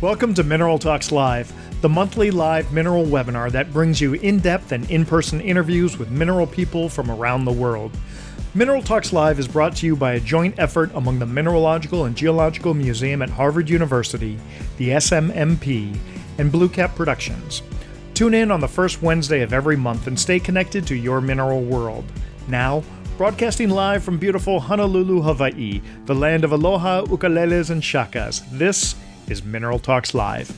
Welcome to Mineral Talks Live, the monthly live mineral webinar that brings you in-depth and in-person interviews with mineral people from around the world. Mineral Talks Live is brought to you by a joint effort among the Mineralogical and Geological Museum at Harvard University, the SMMP, and Blue Cap Productions. Tune in on the first Wednesday of every month and stay connected to your mineral world. Now, broadcasting live from beautiful Honolulu, Hawaii, the land of aloha, ukuleles, and shakas, this is Mineral Talks Live.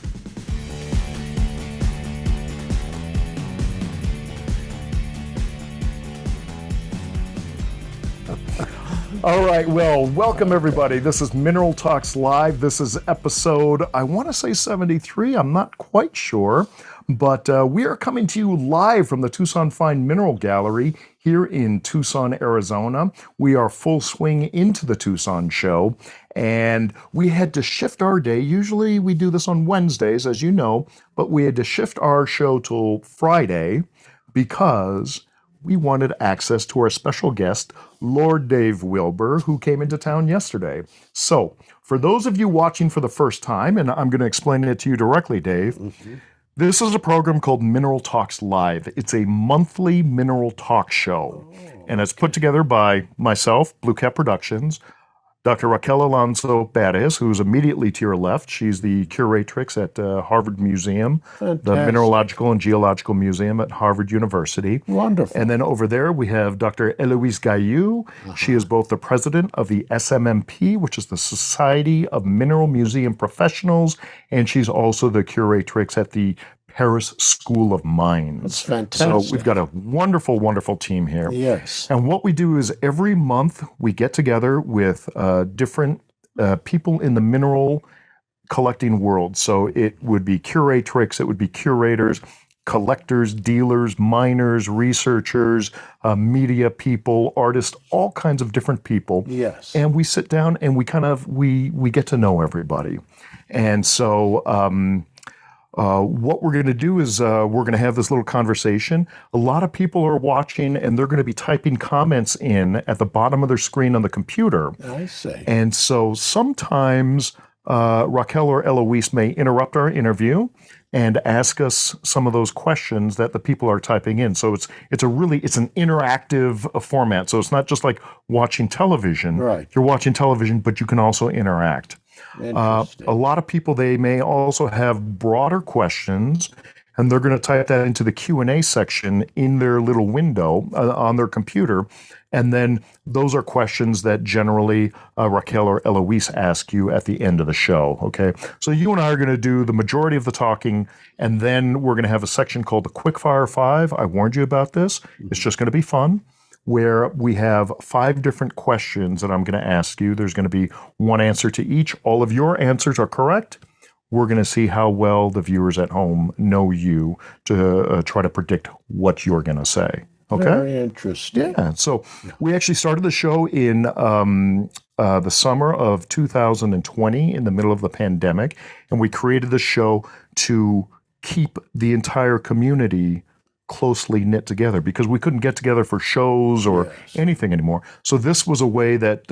All right, well, welcome everybody. This is Mineral Talks Live. This is episode, I want to say 73. I'm not quite sure, but we are coming to you live from the Tucson Fine Mineral Gallery here in Tucson, Arizona. We are full swing into the Tucson show, and we had to shift our day. Usually we do this on Wednesdays, as you know, but we had to shift our show till Friday because we wanted access to our special guest, Lord Dave Wilber, who came into town yesterday. So, for those of you watching for the first time, and I'm going to explain it to you directly, Dave, this is a program called Mineral Talks Live. It's a monthly mineral talk show, and it's put together by myself, Blue Cap Productions, Dr. Raquel Alonso Perez, who's immediately to your left. She's the curatrix at Harvard Museum, the Mineralogical and Geological Museum at Harvard University. Wonderful. And then over there we have Dr. Eloise Gaillou. She is both the president of the SMMP, which is the Society of Mineral Museum Professionals, and she's also the curatrix at the Paris School of Mines. That's fantastic. So we've got a wonderful, wonderful team here. Yes. And what we do is every month we get together with different people in the mineral collecting world. So it would be curatrix, it would be curators, collectors, dealers, miners, researchers, media people, artists, all kinds of different people. Yes. And we sit down and we get to know everybody. And so what we're going to do is we're going to have this little conversation. A lot of people are watching, and they're going to be typing comments in at the bottom of their screen on the computer. I see. And so sometimes Raquel or Eloise may interrupt our interview and ask us some of those questions that the people are typing in. So it's an interactive format. So it's not just like watching television. Right. You're watching television, but you can also interact. A lot of people, they may also have broader questions, and they're going to type that into the Q&A section in their little window on their computer. And then those are questions that generally Raquel or Eloise ask you at the end of the show, okay? So you and I are going to do the majority of the talking, and then we're going to have a section called the Quickfire 5. I warned you about this. It's just going to be fun, where we have 5 different questions that I'm going to ask you. There's going to be one answer to each. All of your answers are correct. We're going to see how well the viewers at home know you to try to predict what you're going to say. Okay? Very interesting. Yeah. So we actually started the show in the summer of 2020, in the middle of the pandemic, and we created the show to keep the entire community closely knit together because we couldn't get together for shows or anything anymore. So this was a way that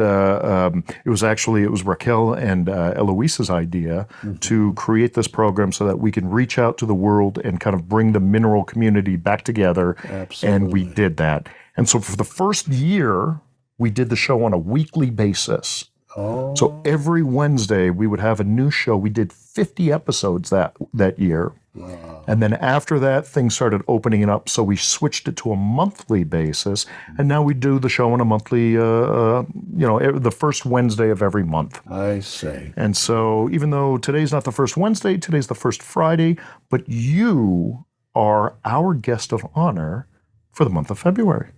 it was Raquel and Eloise's idea to create this program so that we can reach out to the world and kind of bring the mineral community back together. Absolutely. And we did that. And so for the first year, we did the show on a weekly basis. Oh. So every Wednesday we would have a new show. We did 50 episodes that year. Wow. And then after that, things started opening it up, so we switched it to a monthly basis, and now we do the show on a monthly, the first Wednesday of every month. I see. And so even though today's not the first Wednesday, today's the first Friday, but you are our guest of honor for the month of February.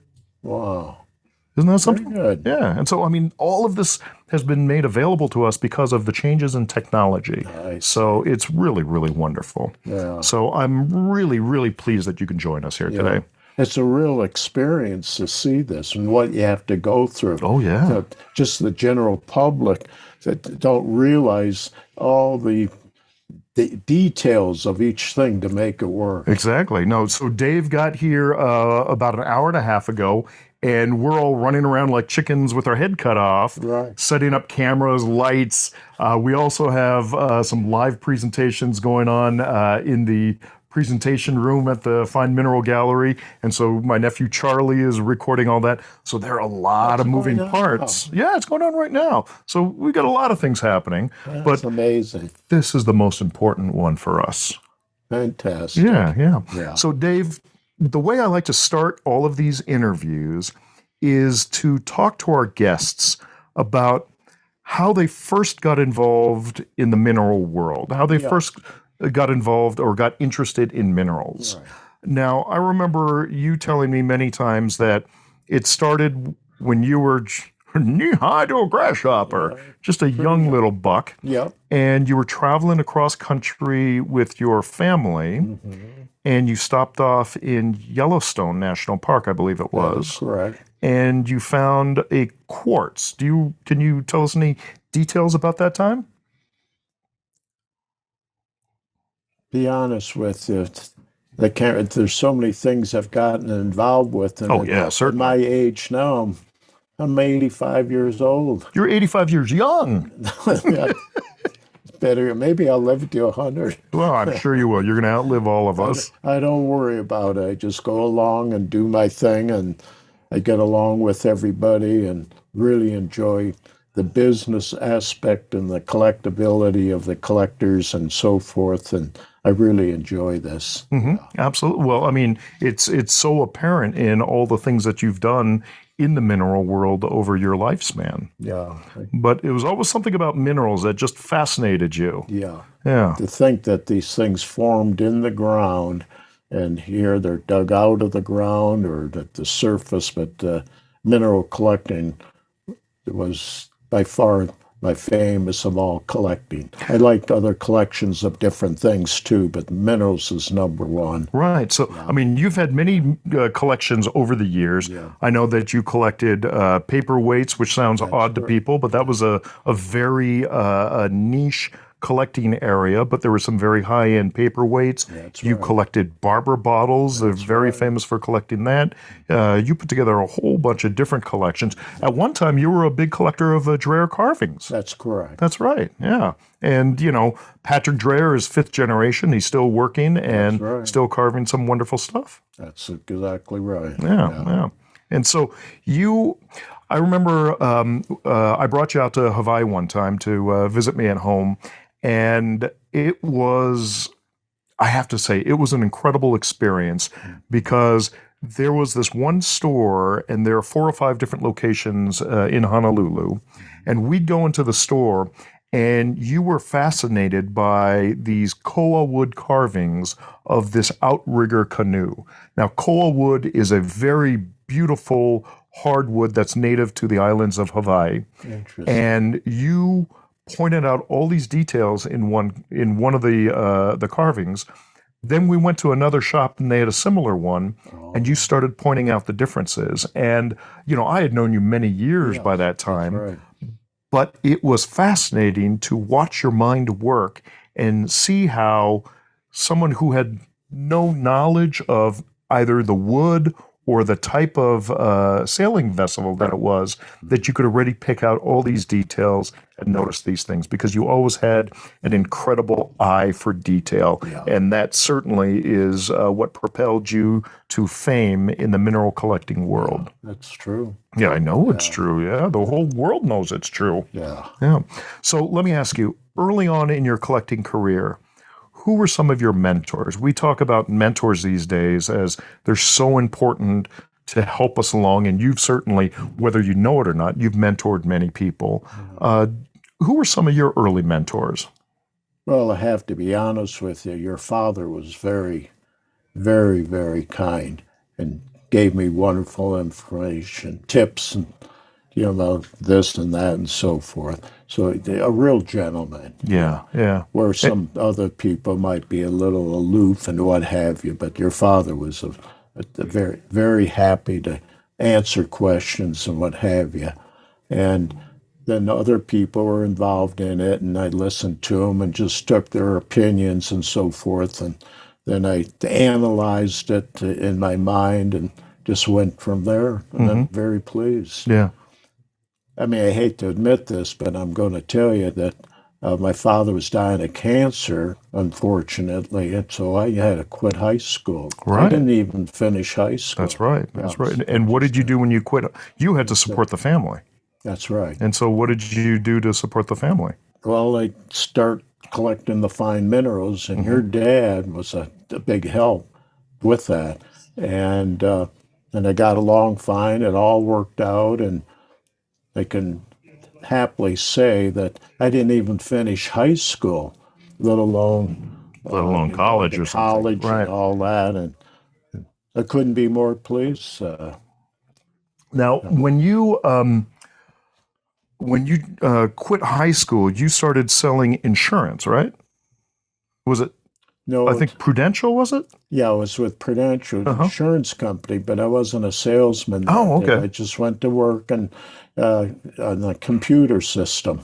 Wow. Isn't that something? Very good. Yeah. And so, I mean, all of this has been made available to us because of the changes in technology. Nice. So it's really, really wonderful. Yeah. So I'm really, really pleased that you can join us here today. It's a real experience to see this and what you have to go through. Oh, yeah. So just the general public that don't realize all the details of each thing to make it work. Exactly. No, so Dave got here about an hour and a half ago, and we're all running around like chickens with our head cut off, Right. setting up cameras, lights. We also have some live presentations going on in the presentation room at the Fine Mineral Gallery. And so my nephew Charlie is recording all that. So there are a lot of moving going on parts. Yeah, it's going on right now. So we've got a lot of things happening. That's But amazing. this is the most important one for us. Fantastic. Yeah. Yeah. So, Dave, the way I like to start all of these interviews is to talk to our guests about how they first got involved in the mineral world, how they first got involved or got interested in minerals. Right. Now, I remember you telling me many times that it started when you were knee-high to a grasshopper, just a young little buck, Yep. and you were traveling across country with your family, and you stopped off in Yellowstone National Park, I believe it was, That's correct. and you found a quartz. Can you tell us any details about that time? Be honest with you. There's so many things I've gotten involved with. And Oh, yeah, at certainly. my age now, I'm 85 years old. You're 85 years young. Yeah, it's better. Maybe I'll live to 100. Well, I'm sure you will. You're going to outlive all of us. I don't worry about it. I just go along and do my thing, and I get along with everybody and really enjoy the business aspect and the collectability of the collectors and so forth. And I really enjoy this. Absolutely. Well, I mean, it's so apparent in all the things that you've done in the mineral world over your lifespan. Yeah. But it was always something about minerals that just fascinated you. Yeah. Yeah. To think that these things formed in the ground, and here they're dug out of the ground or at the surface, but mineral collecting was by far my famous of all collecting. I liked other collections of different things too, but minerals is number one. Right. So, I mean, you've had many collections over the years. Yeah. I know that you collected paperweights, which sounds odd to people, but that was a very niche collecting area, but there were some very high-end paperweights. That's You right. collected barber bottles. They're very famous for collecting that. You put together a whole bunch of different collections. At one time, you were a big collector of Dreher carvings. That's correct. That's right. Yeah. And, Patrick Dreher is fifth generation. He's still working and right. still carving some wonderful stuff. That's exactly right. Yeah. And so I remember I brought you out to Hawaii one time to visit me at home. And it was, I have to say, it was an incredible experience because there was this one store, and there are 4 or 5 different locations in Honolulu. And we'd go into the store, and you were fascinated by these koa wood carvings of this outrigger canoe. Now, koa wood is a very beautiful hardwood that's native to the islands of Hawaii. Interesting. And you pointed out all these details in one of the carvings. Then we went to another shop and they had a similar one, and you started pointing out the differences. And I had known you many years by that time, Right. but it was fascinating to watch your mind work and see how someone who had no knowledge of either the wood or the type of sailing vessel that it was, that you could already pick out all these details and notice these things, because you always had an incredible eye for detail. And that certainly is what propelled you to fame in the mineral collecting world. That's true. Yeah, I know it's true. Yeah, the whole world knows it's true. Yeah. Yeah. So let me ask you, early on in your collecting career, who were some of your mentors? We talk about mentors these days as they're so important to help us along. And you've certainly, whether you know it or not, you've mentored many people. Who were some of your early mentors? Well, I have to be honest with you. Your father was very, very, very kind and gave me wonderful information, tips, and this and that and so forth. So a real gentleman. Yeah. Where some other people might be a little aloof and what have you, but your father was a very, very happy to answer questions and what have you. And then other people were involved in it, and I listened to them and just took their opinions and so forth. And then I analyzed it in my mind and just went from there, and I'm very pleased. Yeah. I mean, I hate to admit this, but I'm going to tell you that my father was dying of cancer, unfortunately, and so I had to quit high school. I Right. didn't even finish high school. That's right. That's right. And what did you do when you quit? You had to support the family. That's right. And so what did you do to support the family? Well, I start collecting the fine minerals, and your dad was a big help with that. And I got along fine. It all worked out, and I can happily say that I didn't even finish high school, let alone College or something. college Right. and all that. And I couldn't be more pleased. Now, when you quit high school, you started selling insurance, right? Was it? No, I think Prudential, was it? yeah, I was with Prudential Insurance Company, but I wasn't a salesman. Oh, okay. I just went to work on the computer system.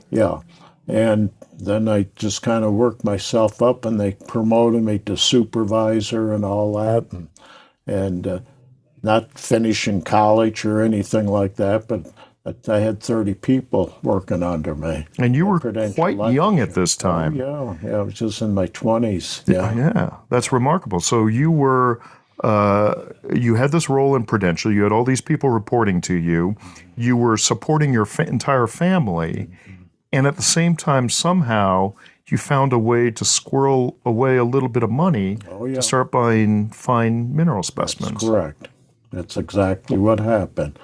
Yeah. And then I just kind of worked myself up, and they promoted me to supervisor and all that. And not finishing college or anything like that, but I had 30 people working under me. And you were Prudential quite Life young at this time. Yeah, I was just in my 20s. Yeah. Yeah, that's remarkable. So you were, you had this role in Prudential. You had all these people reporting to you. You were supporting your entire family, and at the same time, somehow you found a way to squirrel away a little bit of money to start buying fine mineral specimens. That's correct. That's exactly what happened.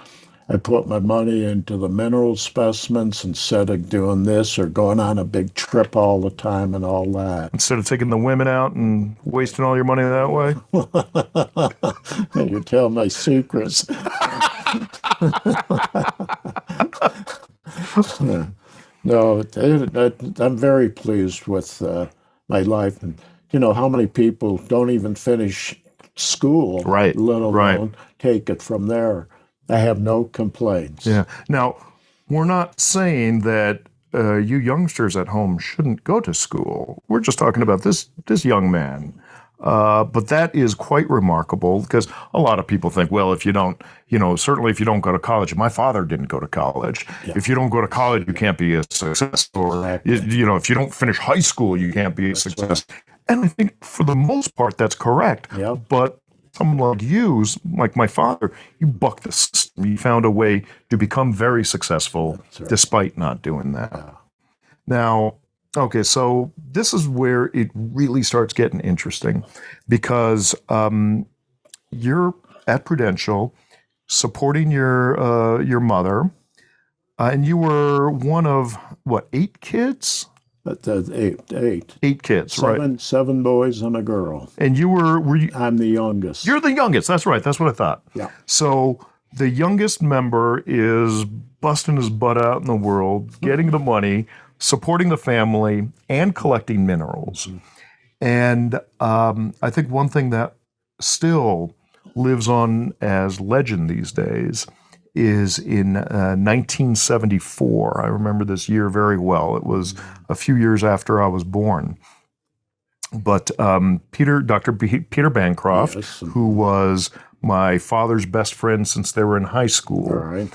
I put my money into the mineral specimens instead of doing this or going on a big trip all the time and all that. Instead of taking the women out and wasting all your money that way? You tell my secrets. No, I'm very pleased with my life. And you know, how many people don't even finish school, Right, let alone right. take it from there. I have no complaints. Yeah. Now, we're not saying that you youngsters at home shouldn't go to school. We're just talking about this young man. But that is quite remarkable, because a lot of people think, well, if you don't, certainly if you don't go to college, my father didn't go to college. Yeah. If you don't go to college, you can't be a success. Or, if you don't finish high school, you can't be a success. Right. And I think for the most part, that's correct. Yep. But someone like you, like my father, you bucked the system. You found a way to become very successful despite not doing that. Yeah. Now, okay, so this is where it really starts getting interesting, because you're at Prudential supporting your mother, and you were one of, what, 8 kids? Eight. 8 kids, right? 7 boys and a girl. And were you? I'm the youngest. You're the youngest. That's right. That's what I thought. Yeah. So the youngest member is busting his butt out in the world, getting the money, supporting the family, and collecting minerals. Mm-hmm. And I think one thing that still lives on as legend these days is in 1974. I remember this year very well. It was a few years after I was born. But Dr. Peter Bancroft, yes, who was my father's best friend since they were in high school, right.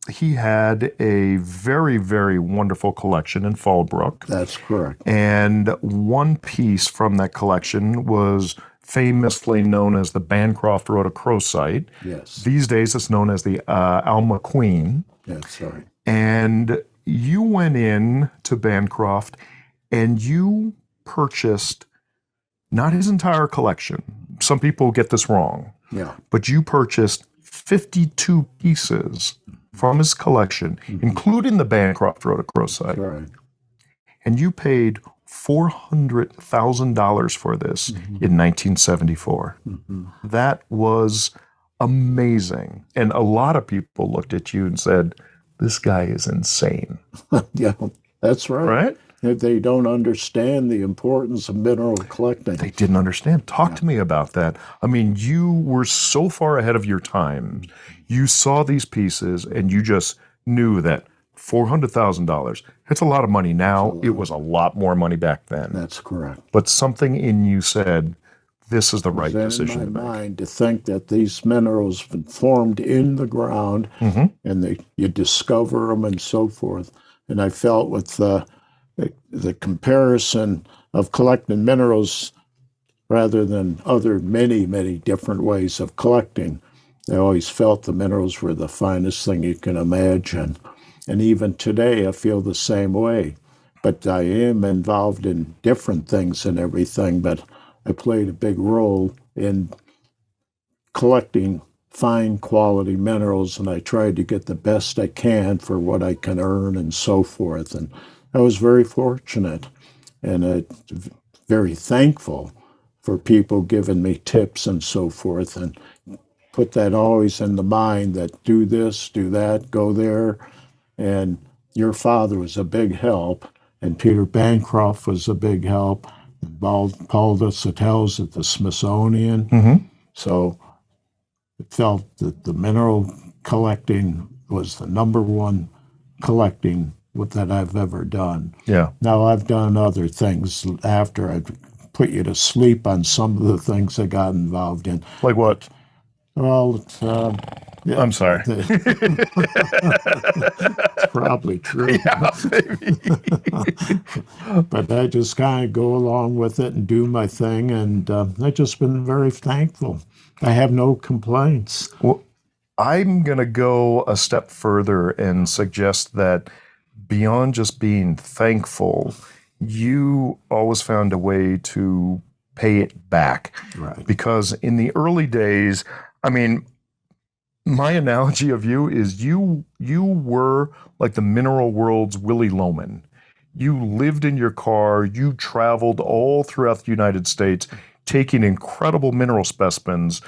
He had a very, very wonderful collection in Fallbrook. That's correct. And one piece from that collection was famously known as the Bancroft Rhodochrosite. Yes. These days it's known as the Alma Queen. That's right. And you went in to Bancroft and you purchased not his entire collection. Some people get this wrong. Yeah. But you purchased 52 pieces from his collection, including the Bancroft Rhodochrosite. Right. And you paid $400,000 for this in 1974. Mm-hmm. That was amazing. And a lot of people looked at you and said, this guy is insane. Yeah, that's right. Right? They don't understand the importance of mineral collecting. They didn't understand. Talk to me about that. I mean, you were so far ahead of your time. You saw these pieces and you just knew that $400,000, it's a lot of money now. It was a lot more money back then. That's correct. But something in you said, this is the right Then in decision my to make. mind to think that these minerals been formed in the ground, and you discover them and so forth. And I felt with the comparison of collecting minerals rather than other many different ways of collecting, I always felt the minerals were the finest thing you can imagine. And even today, I feel the same way. But I am involved in different things and everything, but I played a big role in collecting fine quality minerals, and I tried to get the best I can for what I can earn and so forth. And I was very fortunate and very thankful for people giving me tips and so forth, and put that always in the mind that do this, do that, go there. And your father was a big help, and Peter Bancroft was a big help, and Paul Sattels at the Smithsonian. So it felt that the mineral collecting was the number one collecting that I've ever done. Yeah. Now, I've done other things after. I'd put you to sleep on some of the things I got involved in. Like what? Well, it's, yeah, I'm sorry. it's probably true. Yeah, maybe. But I just kind of go along with it and do my thing, and I've just been very thankful. I have no complaints. Well, I'm going to go a step further and suggest that beyond just being thankful, you always found a way to pay it back. Right. Because in the early days, I mean, my analogy of you is you were like the mineral world's Willie Loman. You lived in your car, you traveled all throughout the United States, taking incredible mineral specimens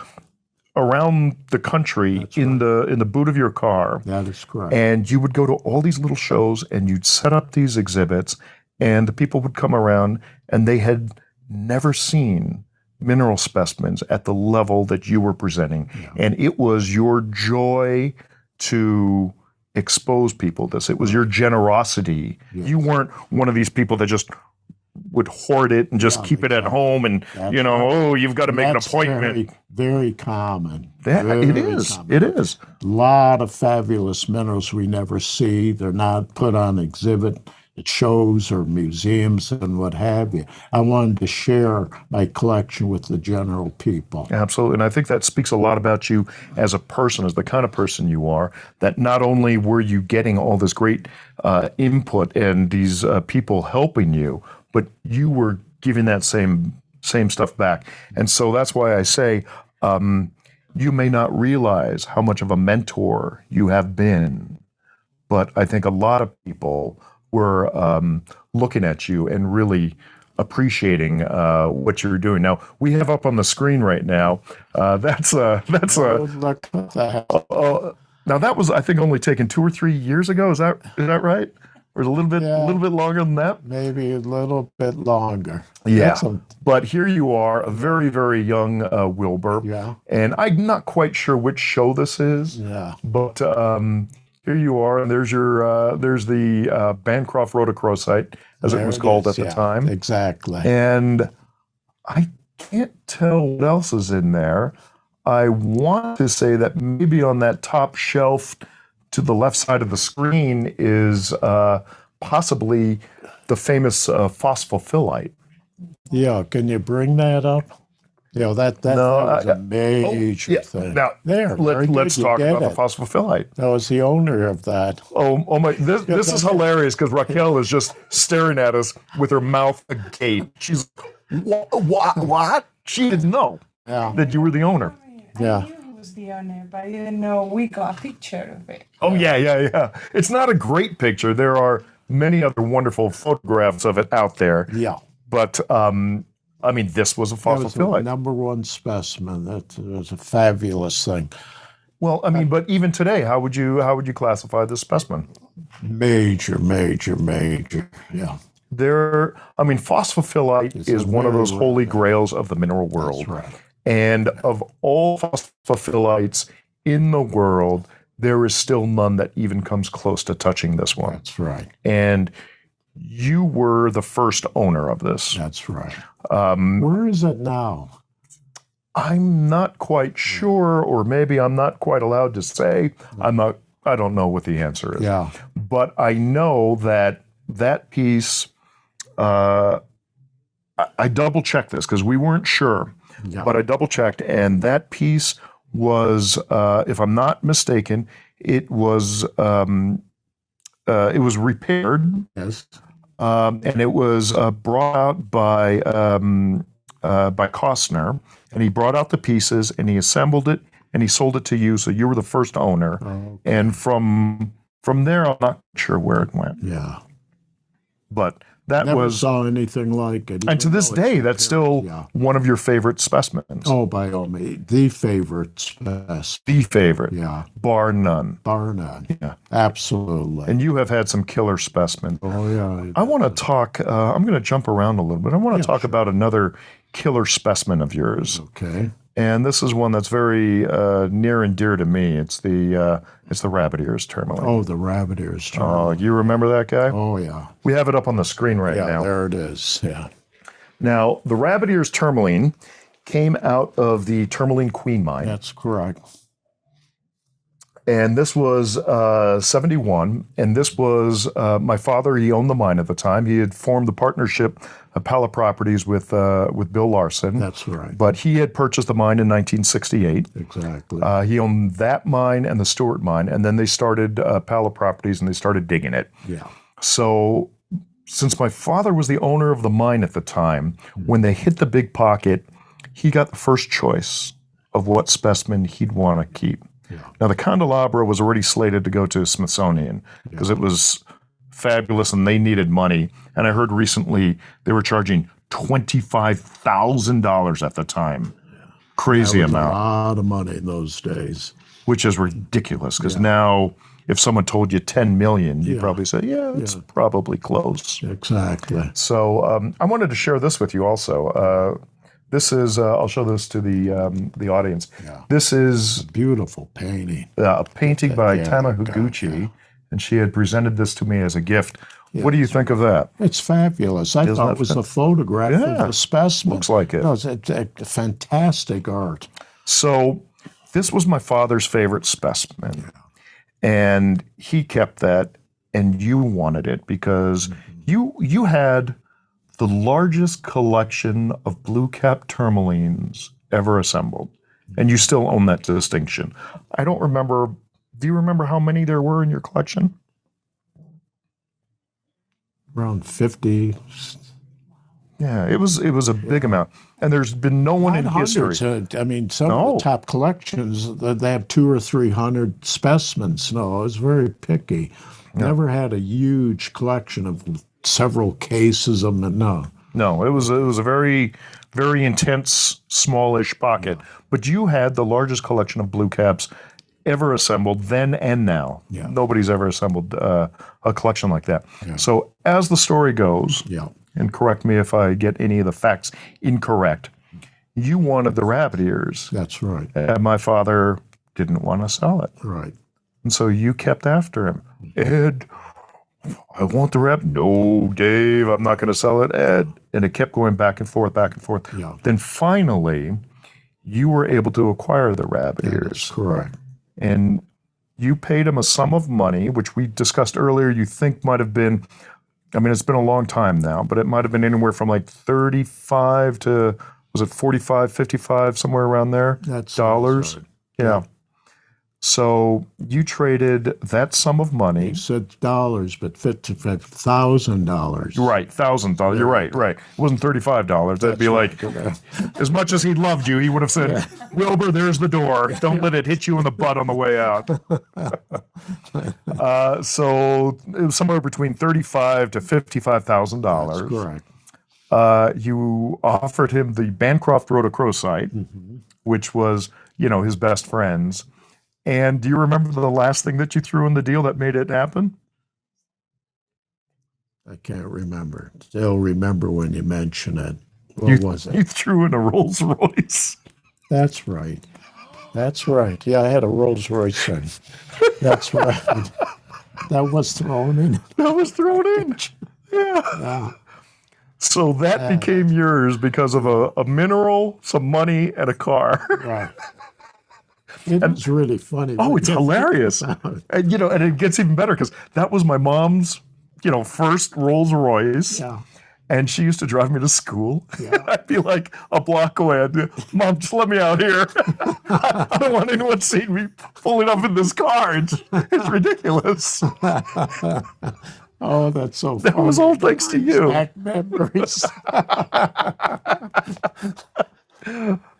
around the country in the boot of your car. That is correct. And you would go to all these little shows and you'd set up these exhibits, and the people would come around and they had never seen mineral specimens at the level that you were presenting. Yeah. And it was your joy to expose people to this. It was your generosity. Yes. You weren't one of these people that just would hoard it and just keep it at home and, oh, you've got to make an appointment. Very common. It is. It is. A lot of fabulous minerals we never see. They're not put on exhibit at shows or museums and what have you. I wanted to share my collection with the general people. Absolutely. And I think that speaks a lot about you as a person, as the kind of person you are, that not only were you getting all this great input and these people helping you, but you were giving that same stuff back. And so that's why I say you may not realize how much of a mentor you have been, but I think a lot of people were looking at you and really appreciating what you're doing. Now, we have up on the screen right now, now that was, I think, only taken 2 or 3 years ago. Is that right? Or a little bit longer than that? Maybe a little bit longer. Yeah. But here you are, a very, very young Wilber. Yeah. And I'm not quite sure which show this is. Yeah. But here you are, and there's the Bancroft Rhodochrosite, as it was called at the time. Exactly. And I can't tell what else is in there. I want to say that maybe on that top shelf to the left side of the screen is possibly the famous phosphophyllite. Yeah, can you bring that up? That was a major thing. Now, let's talk about the phosphophyllite. I was the owner of that. Oh my! This is hilarious because Raquel is just staring at us with her mouth agape. She's what? She didn't know that you were the owner. Yeah. Was the owner, but I didn't know we got a picture of it. Oh yeah. It's not a great picture. There are many other wonderful photographs of it out there. Yeah. But this was a phosphophyllite. That was the number one specimen. That was a fabulous thing. Well, but even today, how would you classify this specimen? Major. Yeah. Phosphophyllite is one of those holy grails of the mineral world. That's right. And of all phosphophyllites in the world, there is still none that even comes close to touching this one. That's right. And you were the first owner of this. That's right. Where is it now? I'm not quite sure, or maybe I'm not quite allowed to say. I don't know what the answer is. Yeah. But I know that that piece, I double checked this because we weren't sure, Yeah. but I double checked, and that piece was, if I'm not mistaken, it was repaired, Yes. and it was brought out by Costner, and he brought out the pieces and he assembled it and he sold it to you, so you were the first owner. Okay. And from there, I'm not sure where it went, Yeah. but that Never was. saw anything like it. And to even this though it's day, that's still yeah. one of your favorite specimens. Oh, by all means, the favorite specimen. The favorite, Yeah, bar none. bar none. Yeah. Absolutely. And you have had some killer specimens. Oh yeah. I want to talk, I'm going to jump around a little bit. I want to talk sure. about another killer specimen of yours. Okay. And this is one that's very near and dear to me. It's the rabbit ears tourmaline. Oh, the rabbit ears. Oh, you remember that guy? Oh yeah. We have it up on the screen right Yeah, now. there it is. Yeah. Now, the rabbit ears tourmaline came out of the Tourmaline Queen mine. That's correct. And this was 71. And this was my father. He owned the mine at the time. He had formed the partnership of Pala Properties with Bill Larson. That's right. But he had purchased the mine in 1968. Exactly. He owned that mine and the Stewart mine. And then they started Pala Properties and they started digging it. Yeah. So since my father was the owner of the mine at the time, when they hit the big pocket, he got the first choice of what specimen he'd want to keep. Yeah. Now, the candelabra was already slated to go to Smithsonian because it was fabulous and they needed money. And I heard recently they were charging $25,000 at the time. Crazy That was amount. a lot of money in those days. Which is ridiculous because now if someone told you 10 million, you'd Yeah. probably say, yeah, it's probably close. Exactly. So I wanted to share this with you also. This is, I'll show this to the audience. Yeah. This is Beautiful painting. a painting by Yeah, Tama God, Higuchi, yeah. and she had presented this to me as a gift. What do you think of that? It's fabulous. I thought that it was a photograph of a specimen. Looks like it. No, it's a fantastic art. So this was my father's favorite specimen, and he kept that, and you wanted it because you had the largest collection of blue cap tourmalines ever assembled, and you still own that distinction. I don't remember. Do you remember how many there were in your collection? Around 50. Yeah, it was a big amount, and there's been no one in history. I mean, some of the top collections, they have 200 or 300 specimens. No, I was very picky. Never had a huge collection of several cases of them. No, it was a very, very intense, smallish pocket. But you had the largest collection of blue caps ever assembled then and now. Yeah. Nobody's ever assembled a collection like that. So as the story goes, Yeah. and correct me if I get any of the facts incorrect, you wanted the rabbit ears, That's right. and my father didn't want to sell it. Right. And so you kept after him. Ed, I want the rabbit. No, Dave, I'm not going to sell it, Ed. And it kept going back and forth, back and forth. Yeah. Then finally, you were able to acquire the rabbit That's ears. correct. And you paid him a sum of money, which we discussed earlier, you think might have been, I mean, it's been a long time now, but it might have been anywhere from like 35 to, was it 45, 55, somewhere around there? That's dollars. right. Yeah. So you traded that sum of money. You said dollars, but $1,000. Right, $1,000. You're right. It wasn't $35. That'd be like, as much as he loved you, he would have said, Wilber, there's the door. Don't let it hit you in the butt on the way out. So it was somewhere between $35,000 to $55,000. That's correct. You offered him the Bancroft Rhodochrosite, which was, his best friend's. And do you remember the last thing that you threw in the deal that made it happen? I can't remember. Still remember when you mention it. What was it? You threw in a Rolls Royce. That's right. That's right. Yeah, I had a Rolls Royce then. That's right. That was thrown in. That was thrown in. Yeah. So that became yours because of a mineral, some money, and a car. Right. It's really funny. Oh, when it's you think hilarious. about it. And, and it gets even better because that was my mom's, first Rolls Royce. Yeah. And she used to drive me to school. Yeah. I'd be like a block away. I'd be, Mom, just let me out here. I don't want anyone seeing me pulling up in this car. It's ridiculous. Oh, that's so funny. That was all thanks to you. Back memories.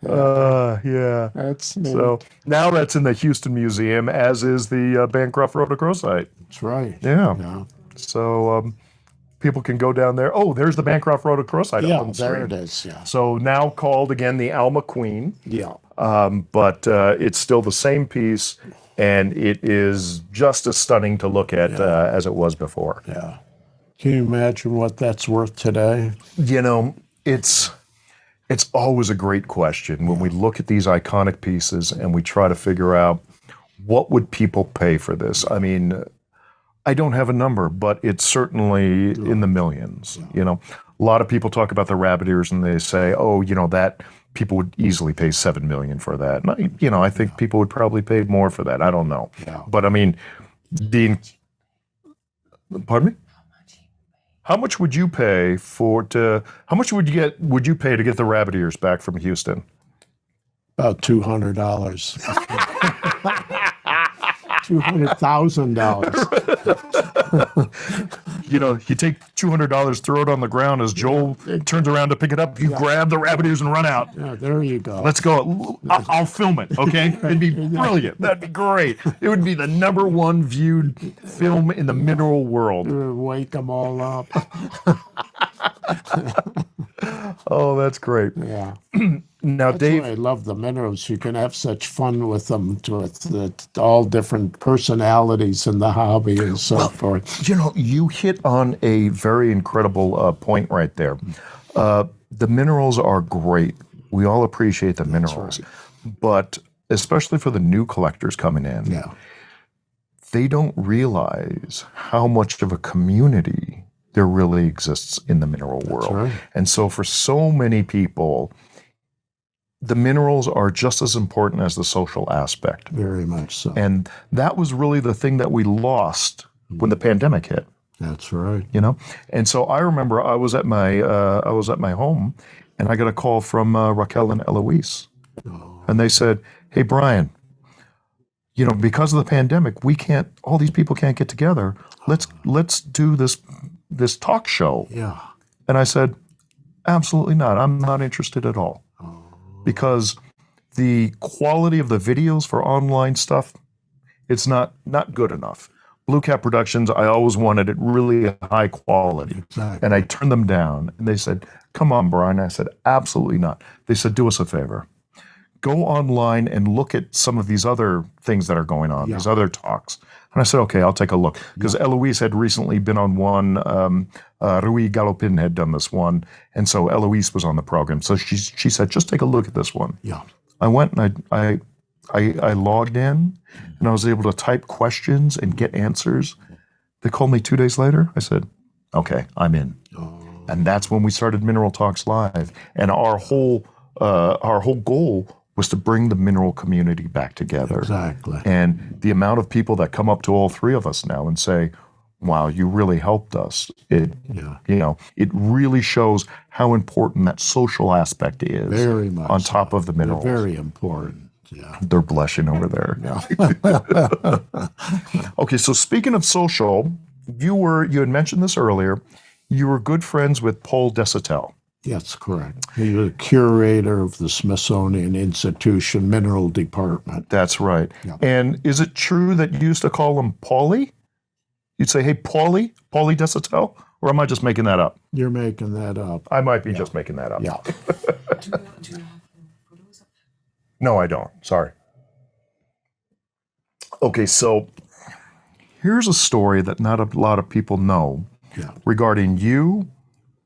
Yeah. That's neat. So now that's in the Houston Museum, as is the Bancroft Rhodochrosite. That's right. Yeah. Yeah. So people can go down there. Oh, there's the Bancroft Rhodochrosite Yeah, on the there screen. it is. Yeah. So now called again the Alma Queen. Yeah. But it's still the same piece, and it is just as stunning to look at as it was before. Yeah. Can you imagine what that's worth today? It's always a great question when we look at these iconic pieces and we try to figure out what would people pay for this. I mean, I don't have a number, but it's certainly in the millions. A lot of people talk about the rabbit ears and they say, oh, that people would easily pay $7 million for that. And I think people would probably pay more for that. I don't know. Yeah. But I mean, pardon me? How much would you pay how much would you pay to get the rabbit ears back from Houston? About $200. $200,000. You take $200, throw it on the ground as Joel turns around to pick it up. You grab the rabbit ears and run out. Yeah, there you go. Let's go. I'll film it, okay? It'd be brilliant. That'd be great. It would be the #1 viewed film in the mineral world. Wake them all up. Oh, that's great. Yeah. Now, That's Dave, why I love the minerals. You can have such fun with them, with all different personalities in the hobby and so forth. you hit on a very incredible point right there. The minerals are great. We all appreciate the minerals. But especially for the new collectors coming in, they don't realize how much of a community there really exists in the mineral world. Right. And so for so many people, the minerals are just as important as the social aspect. Very much so. And that was really the thing that we lost when the pandemic hit. That's right. And so I remember I was at my home, and I got a call from Raquel and Eloise, and they said, "Hey, Brian, because of the pandemic, all these people can't get together. Let's do this talk show." Yeah. And I said, "Absolutely not. I'm not interested at all." Because the quality of the videos for online stuff, it's not good enough. Blue Cat Productions, I always wanted it really high quality. Exactly. And I turned them down. And they said, "Come on, Brian." I said, "Absolutely not." They said, "Do us a favor. Go online and look at some of these other things that are going on, these other talks." And I said, "Okay, I'll take a look." Because Eloise had recently been on one, Rui Galopin had done this one, and so Eloise was on the program. So she said, "Just take a look at this one." Yeah. I went and I logged in, and I was able to type questions and get answers. They called me 2 days later. I said, "Okay, I'm in." And that's when we started Mineral Talks Live. And our whole goal was to bring the mineral community back together. Exactly. And the amount of people that come up to all three of us now and say, "Wow, you really helped us." It really shows how important that social aspect is. Very much on top of the minerals. They're very important. Yeah. They're blushing over there. Okay, so speaking of social, you had mentioned this earlier. You were good friends with Paul Desautels. Yes, correct. He was a curator of the Smithsonian Institution Mineral Department. That's right. Yeah. And is it true that you used to call him Paulie? You'd say, "Hey, Paulie Desautels," or am I just making that up? You're making that up. I might be just making that up. Yeah. Do you have photos of No, I don't. Sorry. Okay, so here's a story that not a lot of people know regarding you,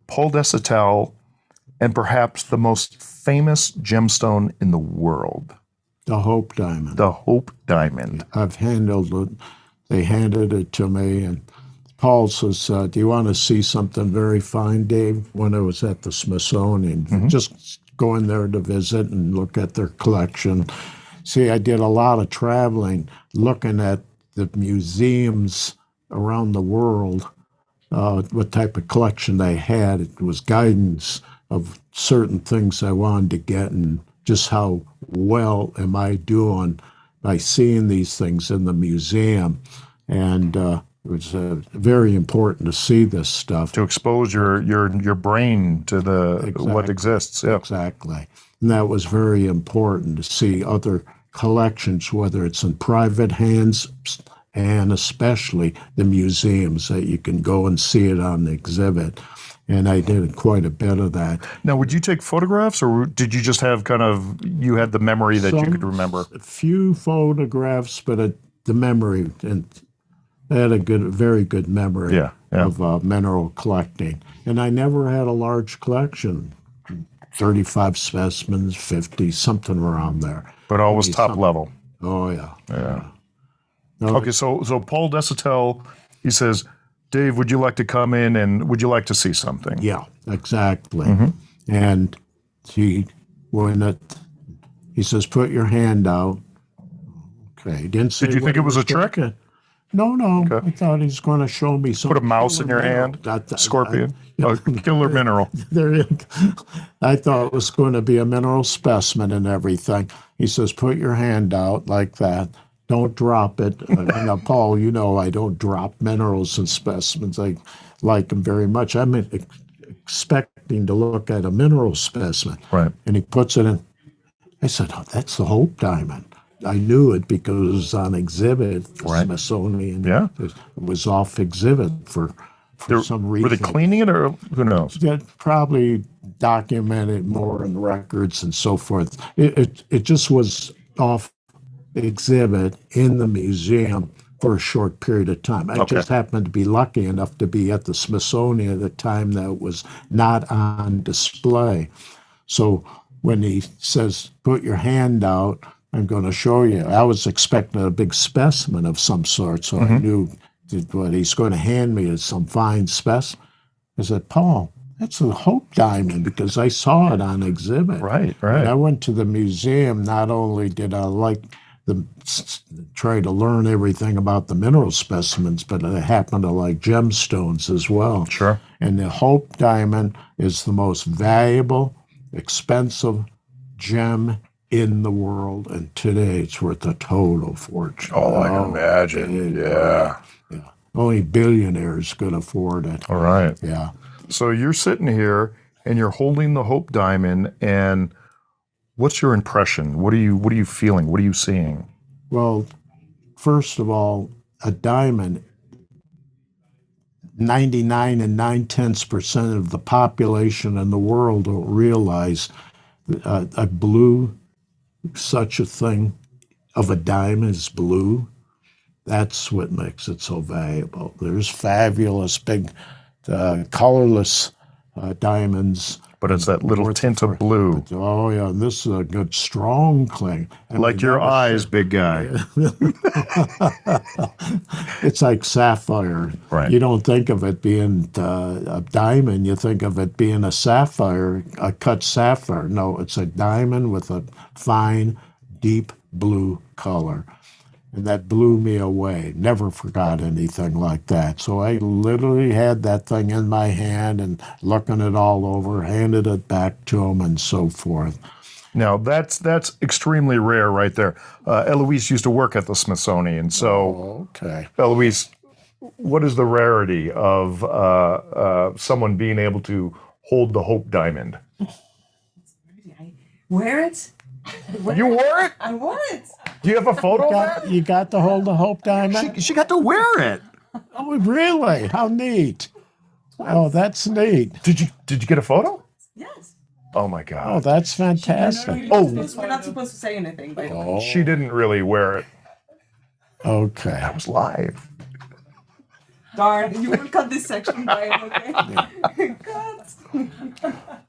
Paul Desautels, and perhaps the most famous gemstone in the world. The Hope Diamond. The Hope Diamond. I've handled it. They handed it to me, and Paul says, do you want to see something very fine, Dave? When I was at the Smithsonian, just going there to visit and look at their collection. See, I did a lot of traveling, looking at the museums around the world, what type of collection they had. It was guidance of certain things I wanted to get and just how well am I doing by seeing these things in the museum. And it was very important to see this stuff. To expose your brain to what exists. Yeah. Exactly. And that was very important to see other collections, whether it's in private hands and especially the museums, that you can go and see it on the exhibit. And I did quite a bit of that. Now, would you take photographs, or did you just have you had the memory that you could remember? A few photographs, but the memory, and I had a very good memory of mineral collecting. And I never had a large collection, 35 specimens, 50, something around there. But always top level. Oh, yeah. Yeah. Okay, so Paul Desautels, he says, Dave, would you like to come in and would you like to see something? Yeah, exactly. And he says, put your hand out. Okay, he didn't say. Did you think it was a trick? No. Okay. I thought he was going to show me something. Put a mouse in your hand? Scorpion? A killer mineral. There you go. I thought it was going to be a mineral specimen and everything. He says, put your hand out like that. Don't drop it. Now, Paul, you know I don't drop minerals and specimens. I like them very much. I'm expecting to look at a mineral specimen. Right. And he puts it in. I said, oh, that's the Hope Diamond. I knew it because it was on exhibit for Smithsonian. Yeah. It was off exhibit for some reason. Were they cleaning it, or who knows? That probably documented more in records and so forth. It just was off exhibit in the museum for a short period of time. I just happened to be lucky enough to be at the Smithsonian at the time that it was not on display. So when he says, put your hand out, I'm going to show you. I was expecting a big specimen of some sort, so I knew that what he's going to hand me is some fine specimen. I said, Paul, that's a Hope Diamond, because I saw it on exhibit. Right. When I went to the museum, not only did I try to learn everything about the mineral specimens, but I happen to like gemstones as well. Sure. And the Hope Diamond is the most valuable, expensive gem in the world, and today it's worth a total fortune. Oh, I can imagine. Yeah. Only billionaires could afford it. All right. Yeah. So you're sitting here and you're holding the Hope Diamond, and what's your impression? What are you feeling? What are you seeing? Well, first of all, a diamond, 99 and 9/10% of the population in the world don't realize a blue, such a thing of a diamond is blue. That's what makes it so valuable. There's fabulous big colorless diamonds. But it's that little tint of blue. Oh, yeah, this is a good, strong claim. Like your eyes, big guy. It's like sapphire. Right. You don't think of it being a diamond. You think of it being a sapphire, a cut sapphire. No, it's a diamond with a fine, deep blue color. And that blew me away. Never forgot anything like that. So I literally had that thing in my hand and looking it all over, handed it back to him and so forth. Now, that's extremely rare right there. Eloise used to work at the Smithsonian. So, Eloise, what is the rarity of someone being able to hold the Hope Diamond? I wear it. You wore it? I wore it. Do you have a photo of that? You got to hold the Hope Diamond? She got to wear it. Oh, really? How neat. Oh, that's neat. Did you get a photo? Yes. Oh my God. Oh, that's fantastic. We're not supposed to say anything, by the way. She didn't really wear it. Okay. That was live. Darn, you will cut this section, Brian, okay? Cut.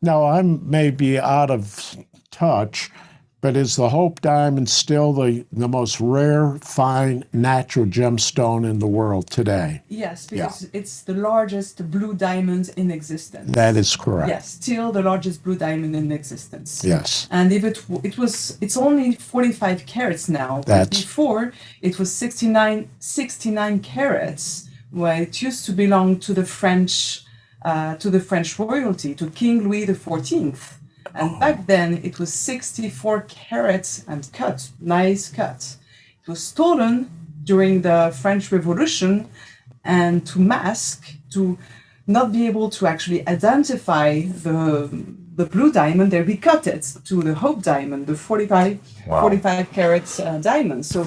Now, I'm maybe out of touch, But is the Hope Diamond still the most rare, fine, natural gemstone in the world today? Yes, because it's the largest blue diamond in existence. That is correct. Yes, still the largest blue diamond in existence. Yes. And if it's only 45 carats now. But before it was 69 carats, where it used to belong to the French royalty, to King Louis XIV. And back then it was 64 carats and cut, nice cut. It was stolen during the French Revolution, and to mask, to not be able to actually identify the blue diamond, they recut it to the Hope diamond, the 45 carats diamond. So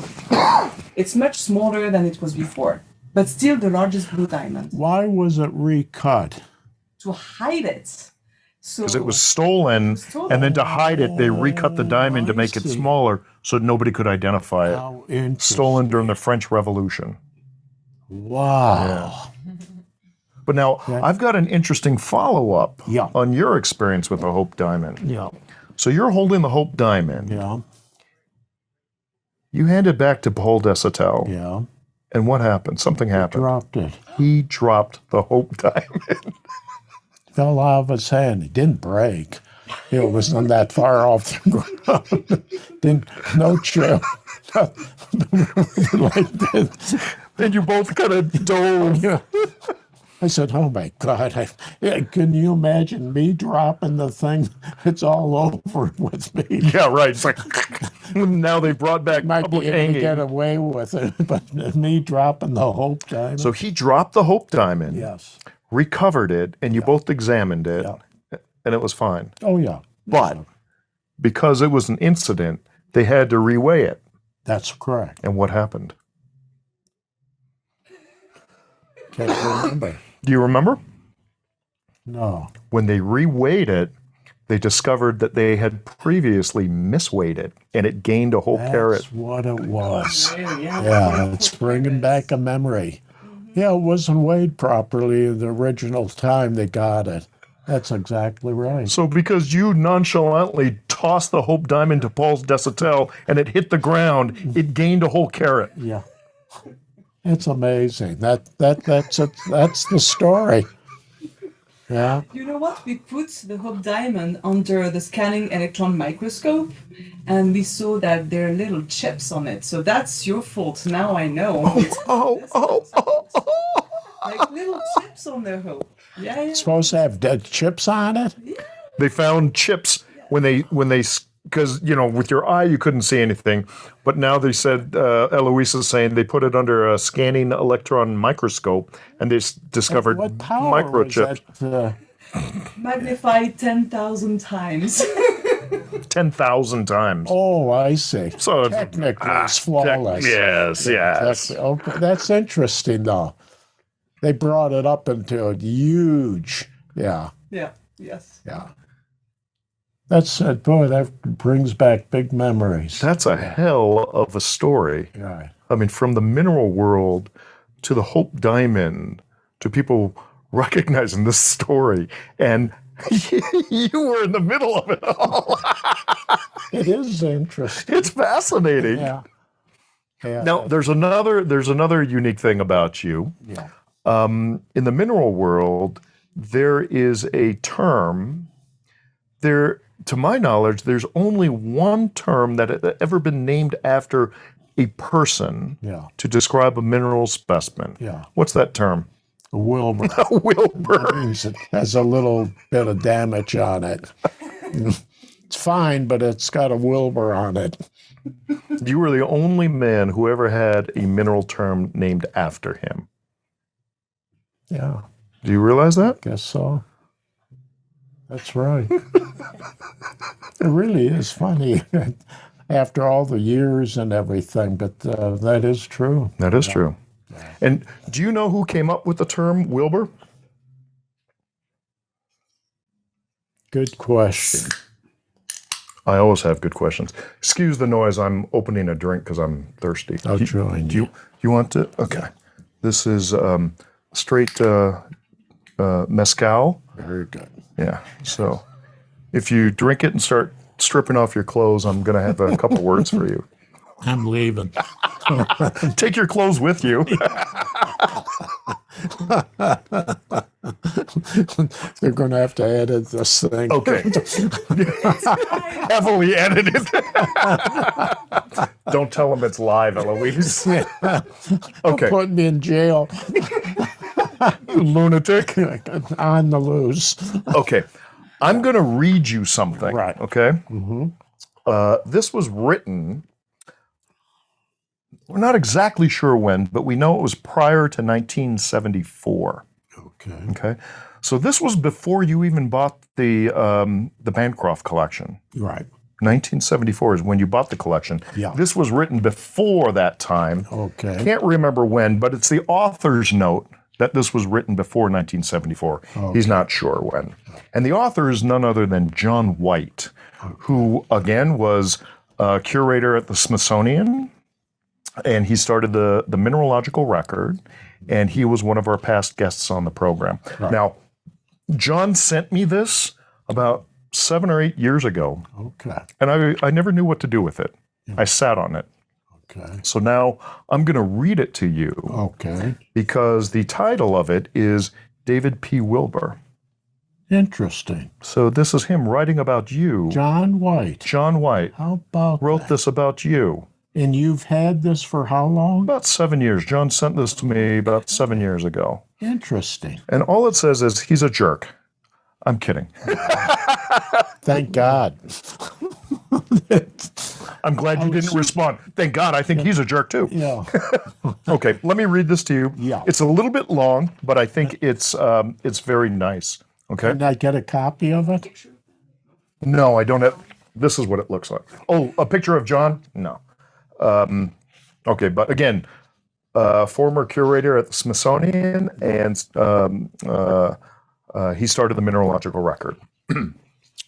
it's much smaller than it was before, but still the largest blue diamond. Why was it recut? To hide it. Because it was stolen, and then to hide it, they recut the diamond to make it smaller so nobody could identify it. How interesting. Stolen during the French Revolution. Wow. Yeah. But now, I've got an interesting follow-up on your experience with the Hope Diamond. Yeah. So you're holding the Hope Diamond. Yeah. You hand it back to Paul Desautels. Yeah. And what happened? Something happened. Dropped it. He dropped the Hope Diamond. Fell out of his hand. It didn't break. It wasn't that far off the ground. No chill. Like this. And you both kind of dove. Yeah. I said, oh my God, can you imagine me dropping the thing? It's all over with me. Yeah, right. It's like, now they brought back Might public be able to hanging. get away with it, but me dropping the Hope Diamond. So he dropped the Hope Diamond, Yes. recovered it, and you both examined it, and it was fine. Oh, yeah. But because it was an incident, they had to reweigh it. That's correct. And what happened? Can't remember. Do you remember? No. When they reweighed it, they discovered that they had previously misweighed it, and it gained a whole carat. That's what it was. Yeah, It's bringing back a memory. Yeah, it wasn't weighed properly in the original time they got it. That's exactly right. So because you nonchalantly tossed the Hope Diamond to Paul Desautels and it hit the ground, it gained a whole carat. Yeah. It's amazing. That's the story. Yeah. You know what? We put the Hope Diamond under the scanning electron microscope, and we saw that there are little chips on it. So that's your fault. Now I know. Like little chips on the Hope. Yeah. It's supposed to have dead chips on it? They found chips when they because, with your eye you couldn't see anything. But now they said, Eloise is saying they put it under a scanning electron microscope and they discovered What power microchips. was that? Magnified 10,000 times. 10,000 times. Oh, I see. So technically, it's flawless. Yes. Okay, that's interesting, though. They brought it up into a huge, Yes. yeah. That's boy, that brings back big memories. That's a hell of a story. Right. I mean, from the mineral world to the Hope Diamond to people recognizing this story, and you were in the middle of it all. It is interesting. It's fascinating. Yeah. Now, there's another unique thing about you. Yeah. In the mineral world, there is a term. To my knowledge, there's only one term that had ever been named after a person to describe a mineral specimen. Yeah. What's that term? A Wilber. Wilber. That means it has a little bit of damage on it. It's fine, but it's got a Wilber on it. You were the only man who ever had a mineral term named after him. Yeah. Do you realize that? Guess so. That's right. It really is funny after all the years and everything, but that is true. That is true. And do you know who came up with the term Wilber? Good question. I always have good questions. Excuse the noise. I'm opening a drink because I'm thirsty. I'll join you. You want to? Okay. This is straight mezcal. Very good. Yeah. So if you drink it and start stripping off your clothes, I'm going to have a couple words for you. I'm leaving. Take your clothes with you. They're going to have to edit this thing. Okay. Heavily edited. Don't tell them it's live, Eloise. Okay. Put me in jail. Lunatic. On the loose. Okay. I'm going to read you something. Right. Okay. Mm-hmm. This was written, we're not exactly sure when, but we know it was prior to 1974. Okay. Okay. So this was before you even bought the Bancroft collection. Right. 1974 is when you bought the collection. Yeah. This was written before that time. Okay. Can't remember when, but it's the author's note that this was written before 1974. Okay. He's not sure when. And the author is none other than John White, who, again, was a curator at the Smithsonian, and he started the Mineralogical Record, and he was one of our past guests on the program. Right. Now, John sent me this about 7 or 8 years ago, Okay. and I never knew what to do with it. I sat on it. Okay. So now I'm going to read it to you Okay. because the title of it is David P. Wilber. Interesting. So this is him writing about you. John White. John White How about wrote that? this about you. And you've had this for how long? About 7 years. John sent this to me about 7 years ago. Interesting. And all it says is he's a jerk. I'm kidding. Thank God. I'm glad you didn't respond. Thank God, I think he's a jerk too. Yeah. Okay, let me read this to you. Yeah. It's a little bit long, but I think it's very nice. Okay. Can I get a copy of it? No, I don't have. This is what it looks like. Oh, a picture of John? No. Okay, but again, former curator at the Smithsonian, and he started the Mineralogical Record.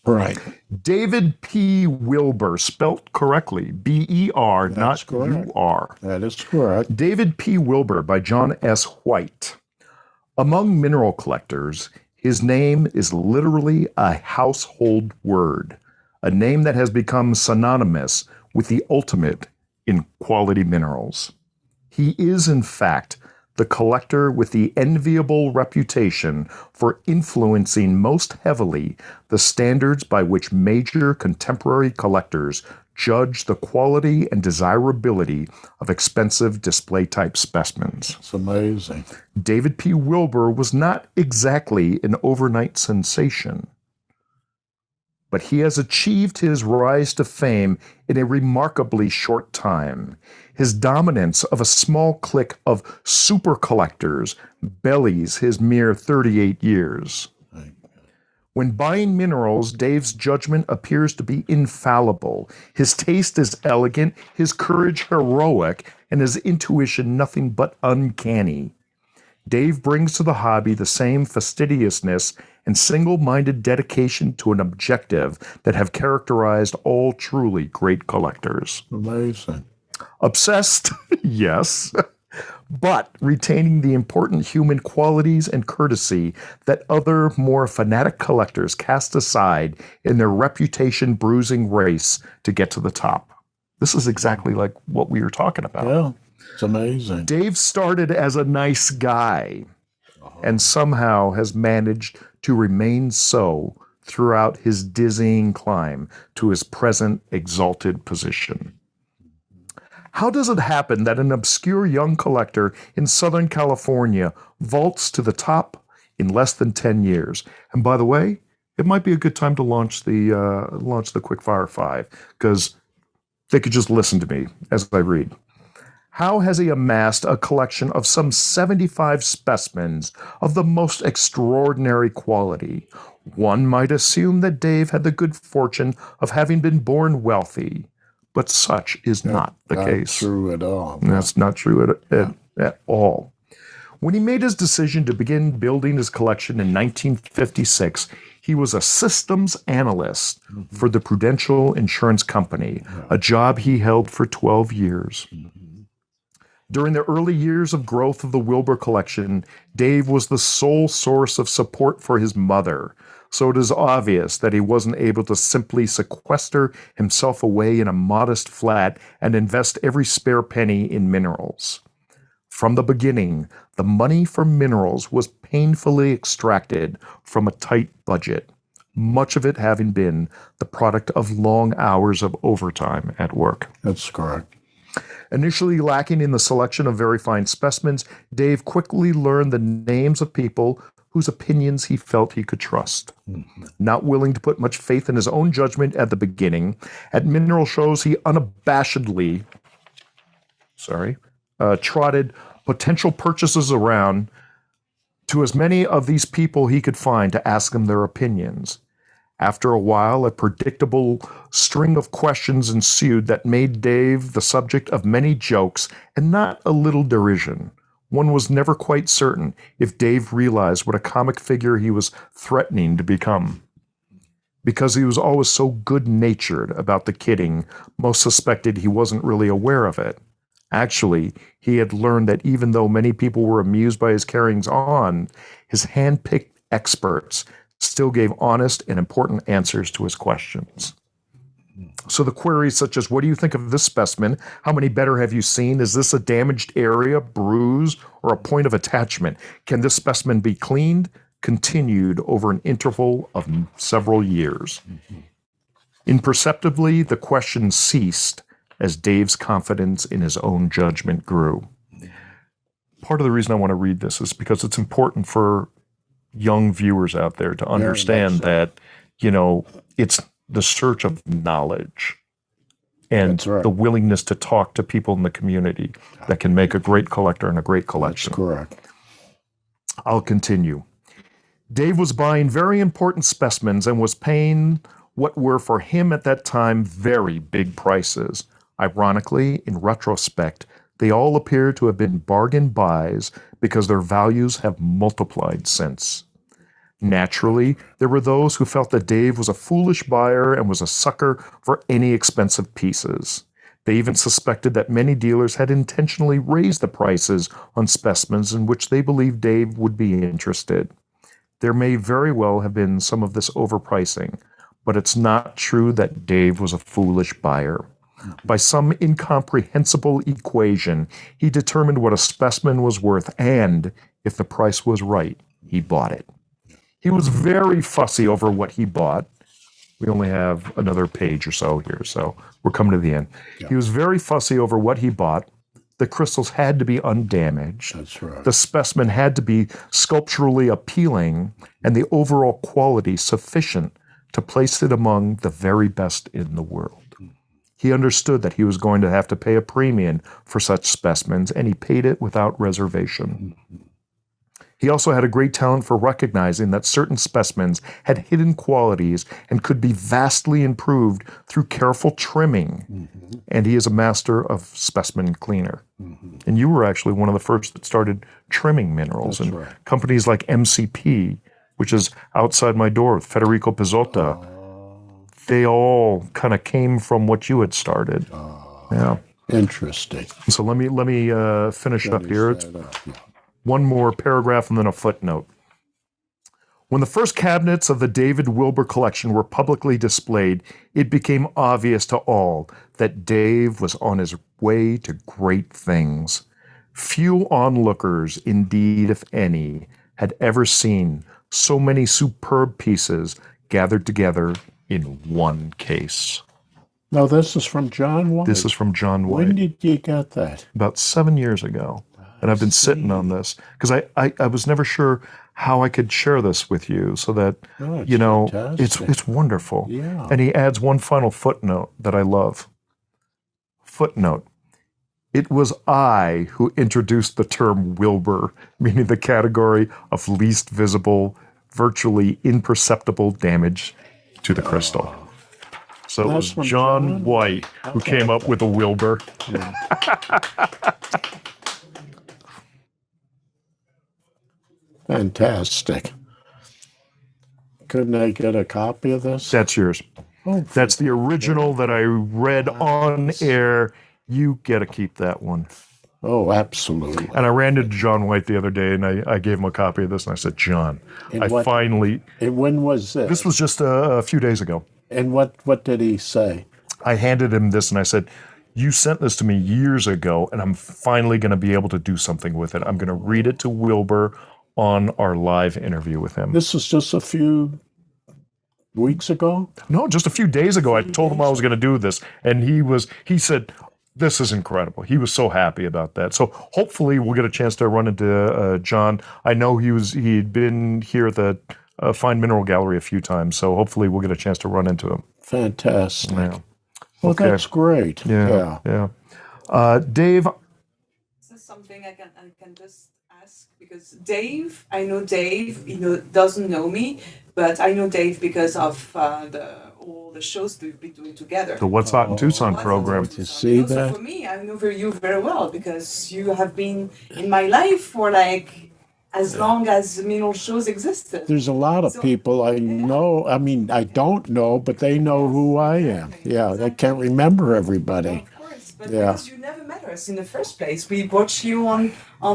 Right. David P. Wilber, spelt correctly, B-E-R, not correct. U-R. That is correct. David P. Wilber by John S. White. Among mineral collectors, his name is literally a household word, a name that has become synonymous with the ultimate in quality minerals. He is, in fact, the collector with the enviable reputation for influencing most heavily the standards by which major contemporary collectors judge the quality and desirability of expensive display-type specimens. It's amazing. David P. Wilber was not exactly an overnight sensation, but he has achieved his rise to fame in a remarkably short time. His dominance of a small clique of super collectors bellies his mere 38 years. When buying minerals, Dave's judgment appears to be infallible. His taste is elegant, his courage heroic, and his intuition nothing but uncanny. Dave brings to the hobby the same fastidiousness and single-minded dedication to an objective that have characterized all truly great collectors. Amazing. Obsessed, yes, but retaining the important human qualities and courtesy that other, more fanatic collectors cast aside in their reputation-bruising race to get to the top. This is exactly like what we were talking about. Yeah, it's amazing. Dave started as a nice guy and somehow has managed to remain so throughout his dizzying climb to his present exalted position. How does it happen that an obscure young collector in Southern California vaults to the top in less than 10 years? And by the way, it might be a good time to launch the Quickfire 5, because they could just listen to me as I read. How has he amassed a collection of some 75 specimens of the most extraordinary quality? One might assume that Dave had the good fortune of having been born wealthy, but such is not the case. Not true at all. That's not true at all. When he made his decision to begin building his collection in 1956, he was a systems analyst for the Prudential Insurance Company, a job he held for 12 years. During the early years of growth of the Wilber collection, Dave was the sole source of support for his mother, so it is obvious that he wasn't able to simply sequester himself away in a modest flat and invest every spare penny in minerals. From the beginning, the money for minerals was painfully extracted from a tight budget, much of it having been the product of long hours of overtime at work. That's correct. Initially lacking in the selection of very fine specimens, Dave quickly learned the names of people whose opinions he felt he could trust. Not willing to put much faith in his own judgment at the beginning, at mineral shows he unabashedly trotted potential purchasers around to as many of these people he could find to ask them their opinions. After a while, a predictable string of questions ensued that made Dave the subject of many jokes and not a little derision. One was never quite certain if Dave realized what a comic figure he was threatening to become. Because he was always so good-natured about the kidding, most suspected he wasn't really aware of it. Actually, he had learned that even though many people were amused by his carryings on, his hand-picked experts still gave honest and important answers to his questions. So the queries such as, what do you think of this specimen? How many better have you seen? Is this a damaged area, bruise, or a point of attachment? Can this specimen be cleaned? Continued over an interval of several years. Imperceptibly, the questions ceased as Dave's confidence in his own judgment grew. Part of the reason I want to read this is because it's important for young viewers out there to understand that, it's the search of knowledge and the willingness to talk to people in the community that can make a great collector and a great collection. That's correct. I'll continue. Dave was buying very important specimens and was paying what were for him at that time very big prices. Ironically, in retrospect, they all appear to have been bargain buys because their values have multiplied since. Naturally, there were those who felt that Dave was a foolish buyer and was a sucker for any expensive pieces. They even suspected that many dealers had intentionally raised the prices on specimens in which they believed Dave would be interested. There may very well have been some of this overpricing, but it's not true that Dave was a foolish buyer. By some incomprehensible equation, he determined what a specimen was worth, and if the price was right, he bought it. He was very fussy over what he bought. We only have another page or so here, so we're coming to the end. Yeah. He was very fussy over what he bought. The crystals had to be undamaged. That's right. The specimen had to be sculpturally appealing, and the overall quality sufficient to place it among the very best in the world. He understood that he was going to have to pay a premium for such specimens, and he paid it without reservation. He also had a great talent for recognizing that certain specimens had hidden qualities and could be vastly improved through careful trimming. And he is a master of specimen cleaner. And you were actually one of the first that started trimming minerals. That's and right. Companies like MCP, which is outside my door with Federico Pizzotta, they all kind of came from what you had started. Yeah. Interesting. So let me finish up here. One more paragraph and then a footnote. When the first cabinets of the David Wilber collection were publicly displayed, it became obvious to all that Dave was on his way to great things. Few onlookers, indeed, if any, had ever seen so many superb pieces gathered together in one case. Now, this is from John White? This is from John White. When did you get that? About 7 years ago. And I've been sitting on this because I was never sure how I could share this with you so that, it's wonderful. Yeah. And he adds one final footnote that I love. Footnote. It was I who introduced the term Wilber, meaning the category of least visible, virtually imperceptible damage to the crystal. So it was John White who came up with a Wilber. Fantastic. Couldn't I get a copy of this? That's yours. Oh, that's the original that I read on air. You get to keep that one. Oh, absolutely. And I ran into John White the other day, and I gave him a copy of this, and I said, John, And I finally... And when was this? This was just a few days ago. And what did he say? I handed him this, and I said, you sent this to me years ago, and I'm finally going to be able to do something with it. I'm going to read it to Wilber on our live interview with him. This was just a few weeks ago? No, just a few days ago. I told him I was going to do this, and he said, this is incredible. He was so happy about that. So hopefully we'll get a chance to run into John. I know he'd been here at the Fine Mineral Gallery a few times, so hopefully we'll get a chance to run into him. Fantastic. Yeah. Well, Okay. that's great. Yeah. Dave, This is something I can just ask because Dave, I know Dave, doesn't know me, but I know Dave because of all the shows we've been doing together. the What's Hot in Tucson What's program. Hot in Tucson. see Also that? for me, I know you very well because you have been in my life for like as long as mineral shows existed. There's a lot of people I know. I mean, I don't know, but they know who I am. Yeah, they can't remember everybody. Of course, but Yeah. because you never met us in the first place. We watched you on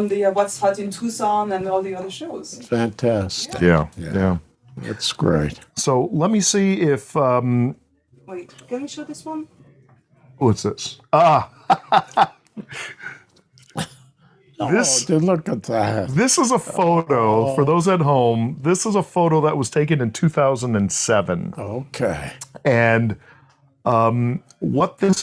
the What's Hot in Tucson and all the other shows. Fantastic. Yeah. That's great. So let me see if, Wait, can we show this one? what's this? This- Oh, look at that. This is a photo, for those at home, this is a photo that was taken in 2007. Okay. And what this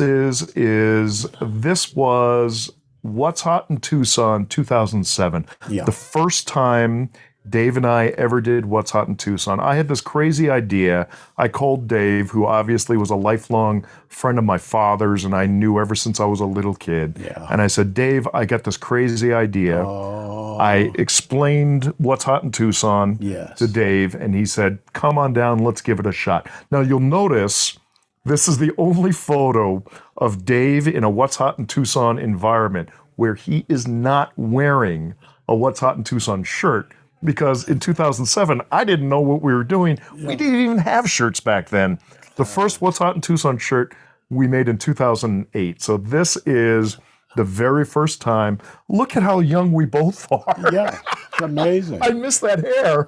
this was What's Hot in Tucson 2007. Yeah. The first time Dave and I ever did What's Hot in Tucson. I had this crazy idea. I called Dave, who obviously was a lifelong friend of my father's, and I knew ever since I was a little kid. Yeah. And I said, Dave, I got this crazy idea. I explained What's Hot in Tucson Yes. to Dave, and he said, come on down, let's give it a shot. Now, you'll notice this is the only photo of Dave in a What's Hot in Tucson environment where he is not wearing a What's Hot in Tucson shirt, because in 2007, I didn't know what we were doing. We didn't even have shirts back then. The first What's Hot in Tucson shirt we made in 2008. So this is the very first time. Look at how young we both are. Yeah, it's amazing. I miss that hair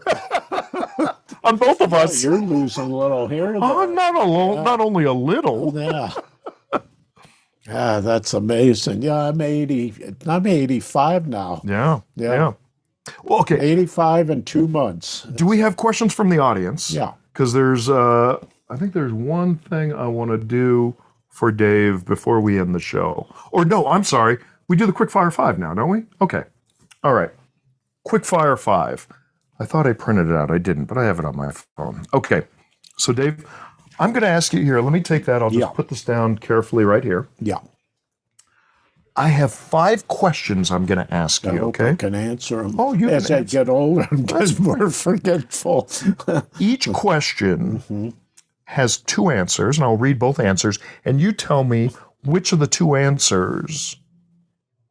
on both of us. You're losing a little hair there. Oh, not alone, not only a little. Yeah. Yeah, that's amazing. Yeah, I'm 85 now. Yeah. Yeah. Well, okay. 85 in 2 months. Do we have questions from the audience? Yeah. Because there's, I think there's one thing I want to do for Dave before we end the show. Or no, I'm sorry. We do the quick fire 5 now, don't we? Okay. All right. Quick fire 5. I thought I printed it out. I didn't, but I have it on my phone. Okay. So Dave, I'm going to ask you here. Let me take that. I'll just put this down carefully right here. Yeah. I have 5 questions I'm going to ask you, I hope okay? I can answer them. Oh, you As can I get older, I'm just more forgetful. Each question has 2 answers, and I'll read both answers, and you tell me which of the 2 answers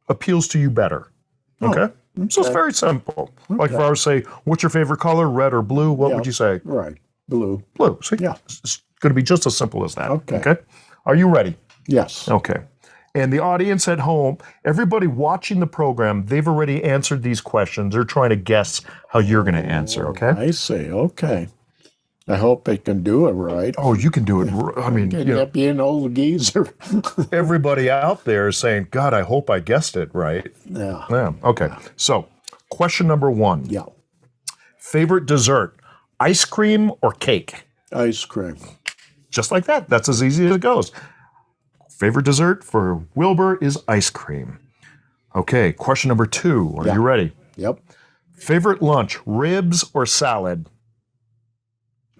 appeals to you better. Okay? So it's very simple. Like if I were to say, what's your favorite color, red or blue, what would you say? Right. Blue. Blue. See? Yeah. It's going to be just as simple as that. Okay. Are you ready? Yes. Okay. And the audience at home, everybody watching the program, they've already answered these questions. They're trying to guess how you're going to answer, okay? I see. Okay. I hope I can do it right. Oh, you can do it. I mean, Can you know, that be an old geezer? everybody out there is saying, God, I hope I guessed it right. Yeah. Yeah. Okay. So, question number 1. Yeah. Favorite dessert, ice cream or cake? Ice cream. Just like that. That's as easy as it goes. Favorite dessert for Wilber is ice cream. Okay. Question number 2. Are you ready? Yep. Favorite lunch, ribs or salad?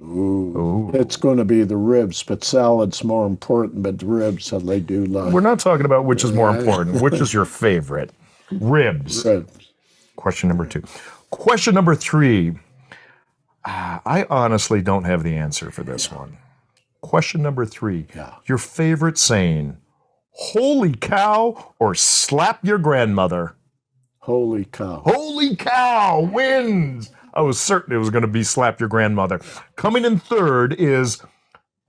Ooh. It's going to be the ribs, but salad's more important, but the ribs, so they do like. We're not talking about which is more important. Which is your favorite? Ribs. Ribs. Question number 2. Question number 3. I honestly don't have the answer for this one. Question number 3. Yeah. Your favorite saying, holy cow or slap your grandmother? Holy cow. Holy cow wins. I was certain it was going to be slap your grandmother. Coming in third is,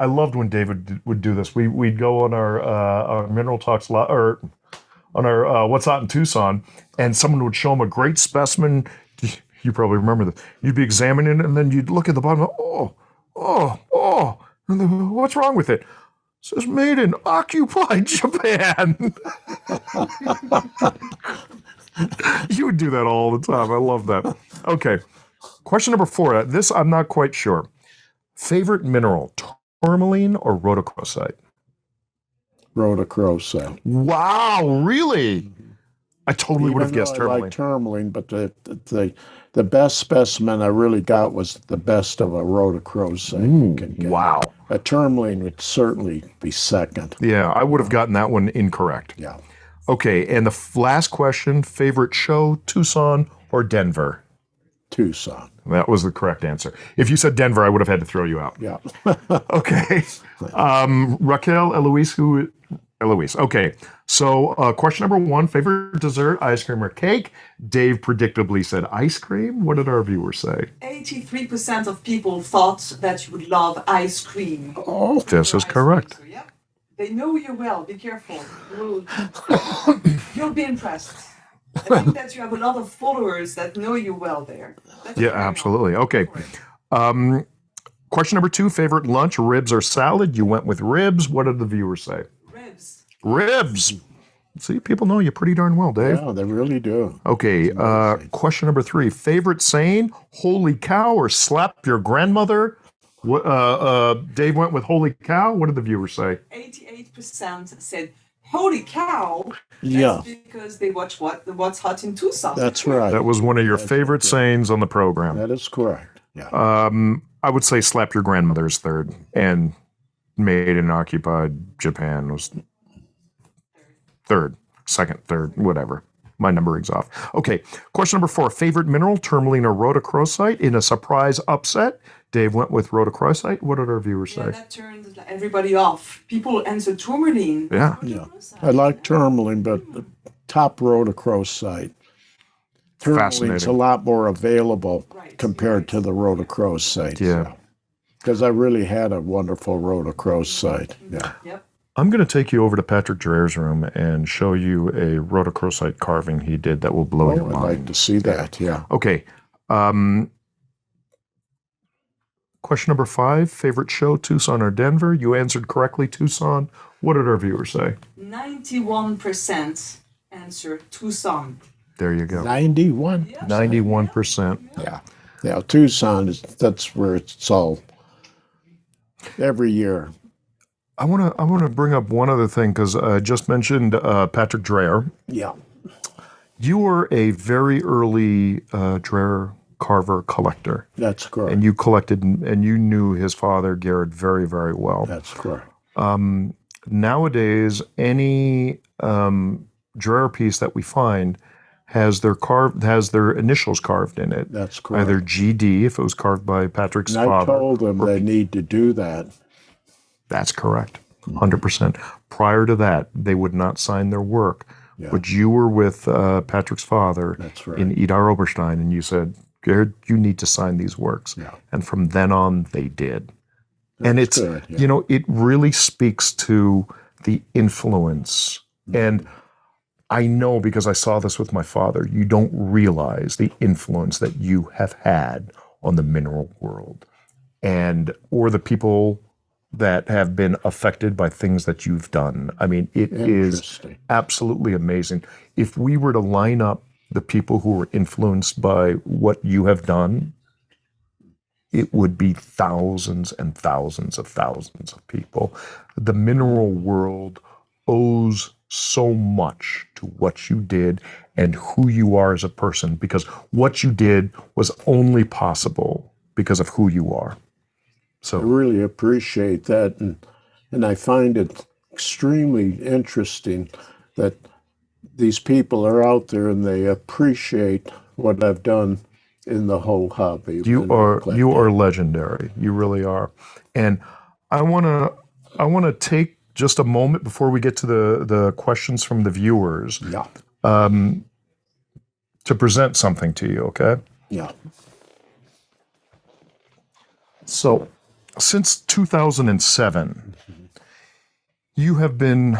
I loved when David would do this. We'd go on our Mineral Talks, or our What's Hot in Tucson, and someone would show them a great specimen. You probably remember this. You'd be examining it, and then you'd look at the bottom. Oh! And then, what's wrong with it? It says made in occupied Japan. You would do that all the time. I love that. Okay. Question number 4. This I'm not quite sure. Favorite mineral, tourmaline or rhodochrosite? Rhodochrosite. Wow, really? I totally would have Even though guessed I tourmaline. like tourmaline, but the best specimen I really got was the best of a rhodochrosite. You can get. Wow. A tourmaline would certainly be second. Yeah, I would have gotten that one incorrect. Yeah. Okay, and the last question, favorite show, Tucson or Denver? Tucson. That was the correct answer. If you said Denver, I would have had to throw you out. Yeah. Okay. Raquel, Eloise. Okay. So question number 1, favorite dessert, ice cream or cake? Dave predictably said ice cream. What did our viewers say? 83% of people thought that you would love ice cream. Oh, this is correct. So, yeah, they know you well. Be careful. You'll be impressed. I think that you have a lot of followers that know you well there. Yeah, absolutely. Okay. Question number 2, favorite lunch, ribs or salad? You went with ribs. What did the viewers say? Ribs. Ribs. See, people know you pretty darn well, Dave. Yeah, they really do. Okay. Question number 3, favorite saying, holy cow or slap your grandmother? Dave went with holy cow. What did the viewers say? 88% said, holy cow. Yeah. That's because they watch What's Hot in Tucson. That's right. That was one of your favorite sayings on the program. That is correct. Yeah. I would say slap your grandmother's third, and made in occupied Japan was second, third, whatever. My numbering's off. Okay, question number 4, favorite mineral, tourmaline or rhodochrosite? In a surprise upset, Dave went with rhodochrosite. What did our viewers say? That turned everybody off. People answered tourmaline. Yeah. I like tourmaline, but the top rhodochrosite. Tourmaline's a lot more available compared to the rhodochrosite. Yeah. Because I really had a wonderful rhodochrosite. Yeah. Yep. I'm going to take you over to Patrick Dreher's room and show you a rhodochrosite carving he did that will blow your I'd mind. like to see that, yeah. Okay. Question number 5, favorite show, Tucson or Denver? You answered correctly, Tucson. What did our viewers say? 91% answer Tucson. There you go. 91? 91%. Yeah. Yeah, Tucson, that's where it's all, every year. I want to bring up one other thing because I just mentioned Patrick Dreher. Yeah. You were a very early Dreher carver collector. That's correct. And you collected, and you knew his father, Garrett, very, very well. That's correct. Nowadays, any Dreher piece that we find has their initials carved in it. That's correct. Either GD if it was carved by Patrick's And father. I told them they need to do that. That's correct. 100%. Prior to that, they would not sign their work. Yeah. But you were with Patrick's father That's right. in Idar Oberstein, and you said, Garrett, you need to sign these works. Yeah. And from then on, they did. And it's, good, yeah. you know, it really speaks to the influence. And I know because I saw this with my father, you don't realize the influence that you have had on the mineral world or the people that have been affected by things that you've done. I mean, it is absolutely amazing. If we were to line up the people who were influenced by what you have done, it would be thousands and thousands of people. The mineral world owes so much to what you did and who you are as a person, because what you did was only possible because of who you are. So I really appreciate that, and I find it extremely interesting that these people are out there and they appreciate what I've done in the whole hobby. You are legendary. You really are. And I want to take just a moment before we get to the questions from the viewers. Yeah. To present something to you, okay? Yeah. So, since 2007, you have been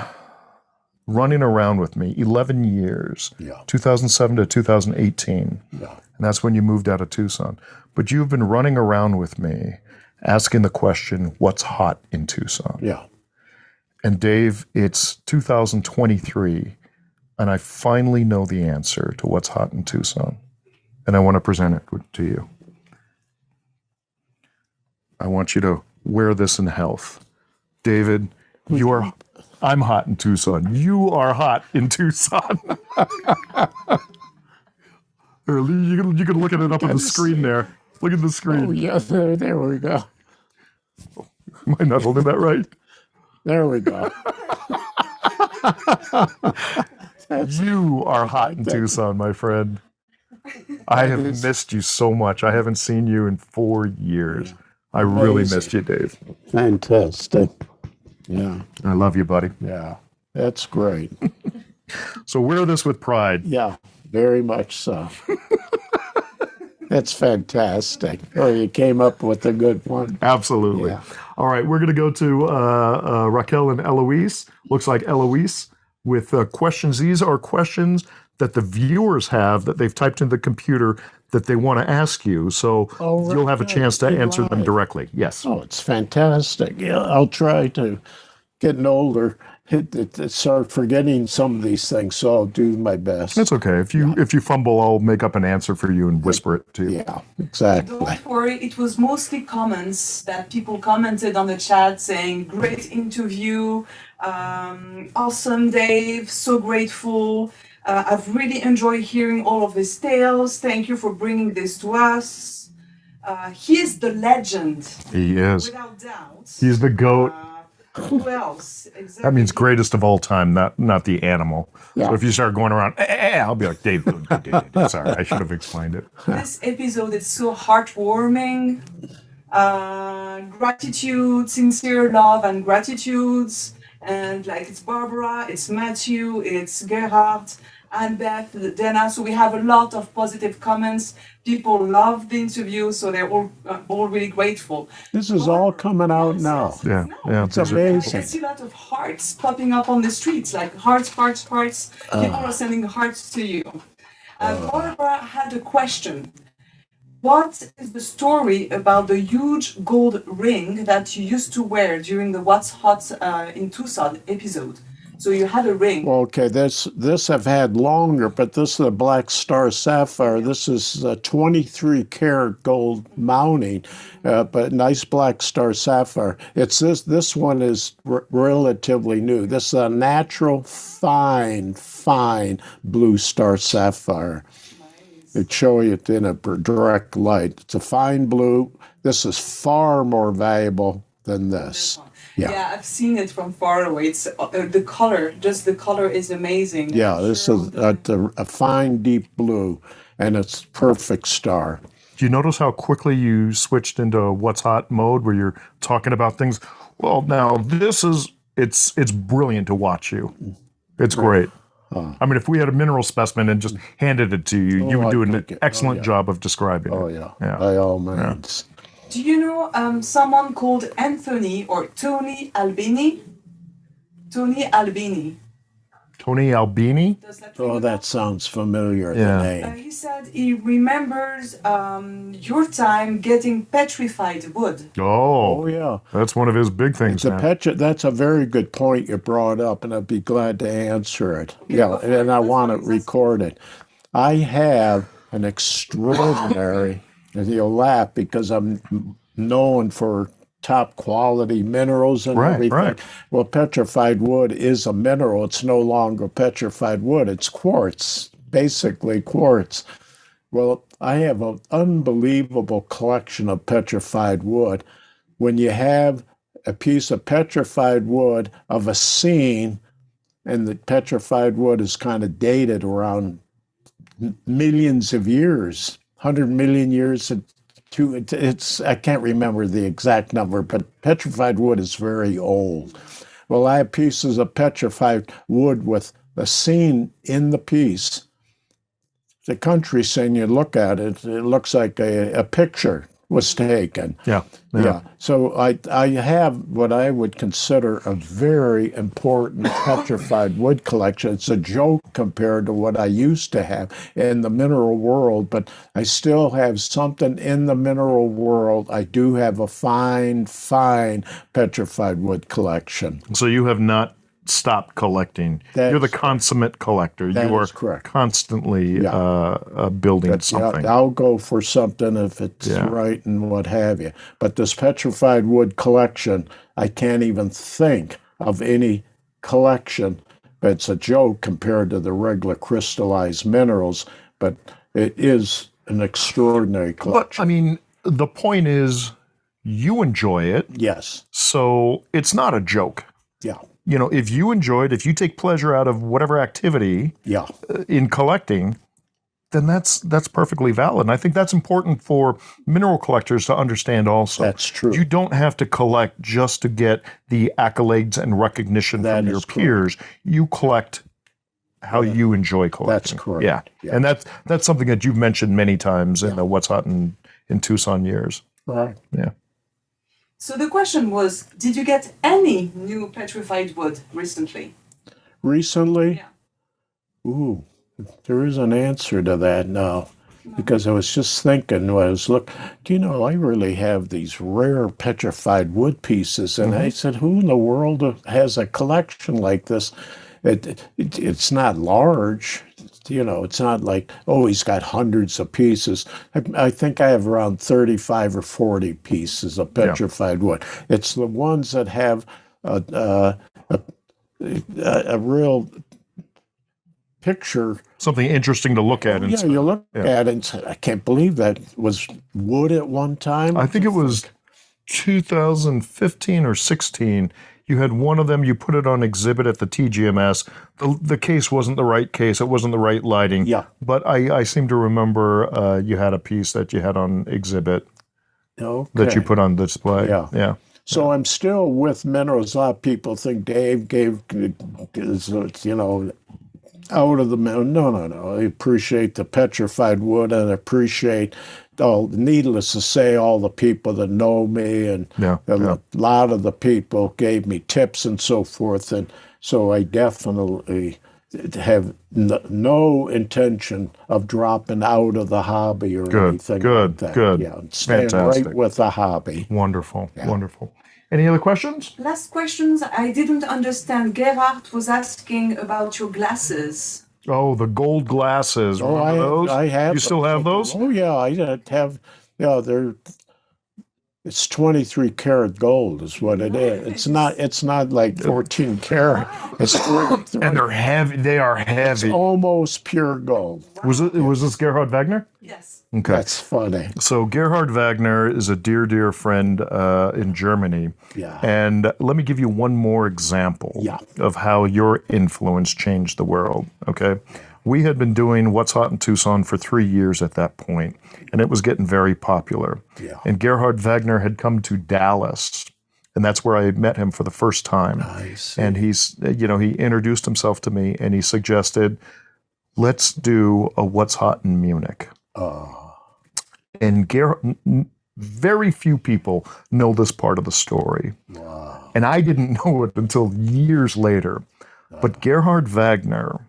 running around with me 11 years, Yeah. 2007 to 2018. Yeah. And that's when you moved out of Tucson. But you've been running around with me asking the question, what's hot in Tucson? Yeah. And Dave, it's 2023, and I finally know the answer to what's hot in Tucson. And I want to present it to you. I want you to wear this in health. David, I'm hot in Tucson. You are hot in Tucson. You can look at it up on the screen there. Look at the screen. Oh, yeah, there we go. Am I not holding that right? There we go. You are hot in Tucson, my friend. I have missed you so much. I haven't seen you in 4 years. I really missed you, Dave. Fantastic. Yeah. I love you, buddy. Yeah. That's great. So wear this with pride. Yeah, very much so. That's fantastic. Oh, you came up with a good one. Absolutely. Yeah. All right, we're going to go to Raquel and Eloise. Looks like Eloise with questions. These are questions that the viewers have that they've typed into the computer that they want to ask you. So you'll have a chance to answer them directly. Yes. Oh, it's fantastic. Yeah, I'll try to. Getting older, start forgetting some of these things, so I'll do my best. That's okay. If you fumble, I'll make up an answer for you and whisper it to you. Yeah, exactly. Don't worry, it was mostly comments that people commented on the chat saying, great interview, awesome Dave, so grateful. I've really enjoyed hearing all of his tales. Thank you for bringing this to us. He is the legend. He is. Without doubt. He's the GOAT. Who else? Exactly. That means greatest of all time, not the animal. Yeah. So if you start going around, I'll be like, Dave. Sorry, I should have explained it. This episode is so heartwarming. Gratitude, sincere love and gratitudes. And like it's Barbara, it's Matthew, it's Gerhard, and Beth, Dana. So we have a lot of positive comments. People love the interview, so they're all really grateful. This is all coming out now. Yeah, yeah. It's amazing. I see a lot of hearts popping up on the streets, like hearts. People are sending hearts to you. Barbara had a question. What is the story about the huge gold ring that you used to wear during the What's Hot in Tucson episode? So you had a ring. Well, okay, this I've had longer, but this is a black star sapphire. This is a 23 karat gold mounting, but nice black star sapphire. It's this one is relatively new. This is a natural fine blue star sapphire. It show it in a direct light. It's a fine blue. This is far more valuable than this. Yeah, I've seen it from far away. It's the color, just the color is amazing. Yeah, this is a fine deep blue, and it's perfect star. Do you notice how quickly you switched into what's hot mode where you're talking about things? Well, now it's brilliant to watch you. It's great. I mean, if we had a mineral specimen and just handed it to you, you would do an excellent job of describing it. Oh, yeah, by all means. Do you know someone called Anthony or Tony Albini? Tony Albini. Tony Albini? Does that Oh, that sounds familiar, the name. he said he remembers your time getting petrified wood. Oh, yeah. That's one of his big things now. That's a very good point you brought up, and I'd be glad to answer it. Yeah, and I want it recorded. I have an extraordinary, and you'll laugh because I'm known for top quality minerals and everything. Right. Well, petrified wood is a mineral. It's no longer petrified wood. It's quartz, basically quartz. Well, I have an unbelievable collection of petrified wood. When you have a piece of petrified wood of a scene, and the petrified wood is kind of dated around millions of years, 100 million years. I can't remember the exact number, but petrified wood is very old. Well, I have pieces of petrified wood with a scene in the piece. The country scene, you look at it, it looks like a picture. was taken. Yeah. Yeah. So I have what I would consider a very important petrified wood collection. It's a joke compared to what I used to have in the mineral world, but I still have something in the mineral world. I do have a fine petrified wood collection. So you have not stopped collecting. You're the consummate collector. That you are is correct. constantly building something. Yeah, I'll go for something if it's right and what have you. But this petrified wood collection, I can't even think of any collection. It's a joke compared to the regular crystallized minerals, but it is an extraordinary collection. But, I mean, the point is you enjoy it. Yes. So it's not a joke. Yeah. You know, if you enjoy it, if you take pleasure out of whatever activity in collecting, then that's perfectly valid. And I think that's important for mineral collectors to understand also. That's true. You don't have to collect just to get the accolades and recognition from your peers. You collect how you enjoy collecting. That's correct. Yeah. And that's something that you've mentioned many times in the What's Hot in Tucson years. Right. Yeah. So the question was, did you get any new petrified wood recently? Recently? Yeah. Ooh, there is an answer to that now. Because I was just thinking, do you know, I really have these rare petrified wood pieces. And I said, who in the world has a collection like this? It's not large. You know, it's not like, oh, he's got hundreds of pieces. I think I have around 35 or 40 pieces of petrified wood. It's the ones that have a real picture. Something interesting to look at. Yeah, you look at it and say, I can't believe that was wood at one time. I think it was 2015 or 16. You had one of them, you put it on exhibit at the TGMS. The case wasn't the right case. It wasn't the right lighting. Yeah. But I seem to remember you had a piece that you had on exhibit that you put on display. Yeah. So I'm still with minerals. A lot of people think Dave out of the mineral. No. I appreciate the petrified wood and appreciate needless to say, all the people that know me and a lot of the people gave me tips and so forth. And so I definitely have no intention of dropping out of the hobby or anything like that. Good. Yeah, staying right with the hobby. Wonderful. Any other questions? Last questions. I didn't understand. Gerhard was asking about your glasses. Oh, the gold glasses. Remember those? I have. You still have those? Oh yeah, I have. Yeah, it's 23 karat gold is what it is. It's not like 14 karat. It's and they're heavy. They are heavy. It's almost pure gold. Was this Gerhard Wagner? Yes. Okay. That's funny. So Gerhard Wagner is a dear friend in Germany. Yeah. And let me give you one more example of how your influence changed the world. Okay. We had been doing What's Hot in Tucson for 3 years at that point, and it was getting very popular. Yeah. And Gerhard Wagner had come to Dallas, and that's where I met him for the first time. I see. And he introduced himself to me, and he suggested, let's do a What's Hot in Munich. And very few people know this part of the story. Wow. And I didn't know it until years later. But Gerhard Wagner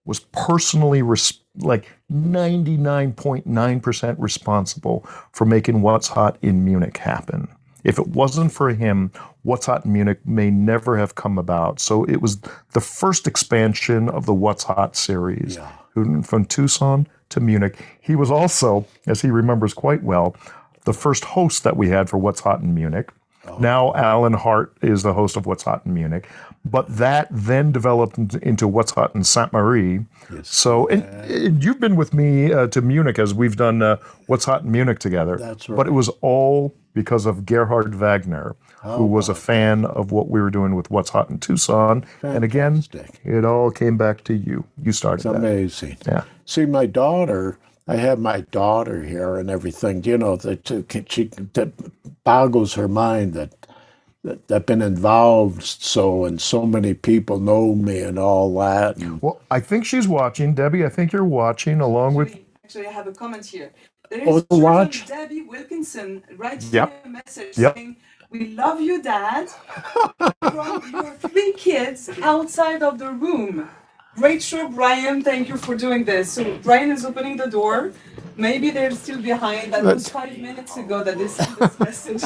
was personally, 99.9% responsible for making What's Hot in Munich happen. If it wasn't for him, What's Hot in Munich may never have come about. So it was the first expansion of the What's Hot series from Tucson to Munich. He was also, as he remembers quite well, the first host that we had for What's Hot in Munich. Now Alan Hart is the host of What's Hot in Munich. But that then developed into What's Hot in Sainte Marie. Yes. So and you've been with me to Munich as we've done What's Hot in Munich together. That's right. But it was all because of Gerhard Wagner, who was a fan of what we were doing with What's Hot in Tucson. Fantastic. And again, it all came back to you. You started It's that. amazing. Yeah. See, my daughter, I have my daughter here and everything, that boggles her mind that I've been involved and so many people know me and all that. Well, I think she's watching. Debbie, I think you're watching along with... Actually, I have a comment here. There is the watch? Debbie Wilkinson writes Yep. me a message Yep. saying, "We love you, Dad." From your 3 kids outside of the room. Great show, Brian. Thank you for doing this. So Brian is opening the door. Maybe they're still behind. That was 5 minutes ago that they sent this message.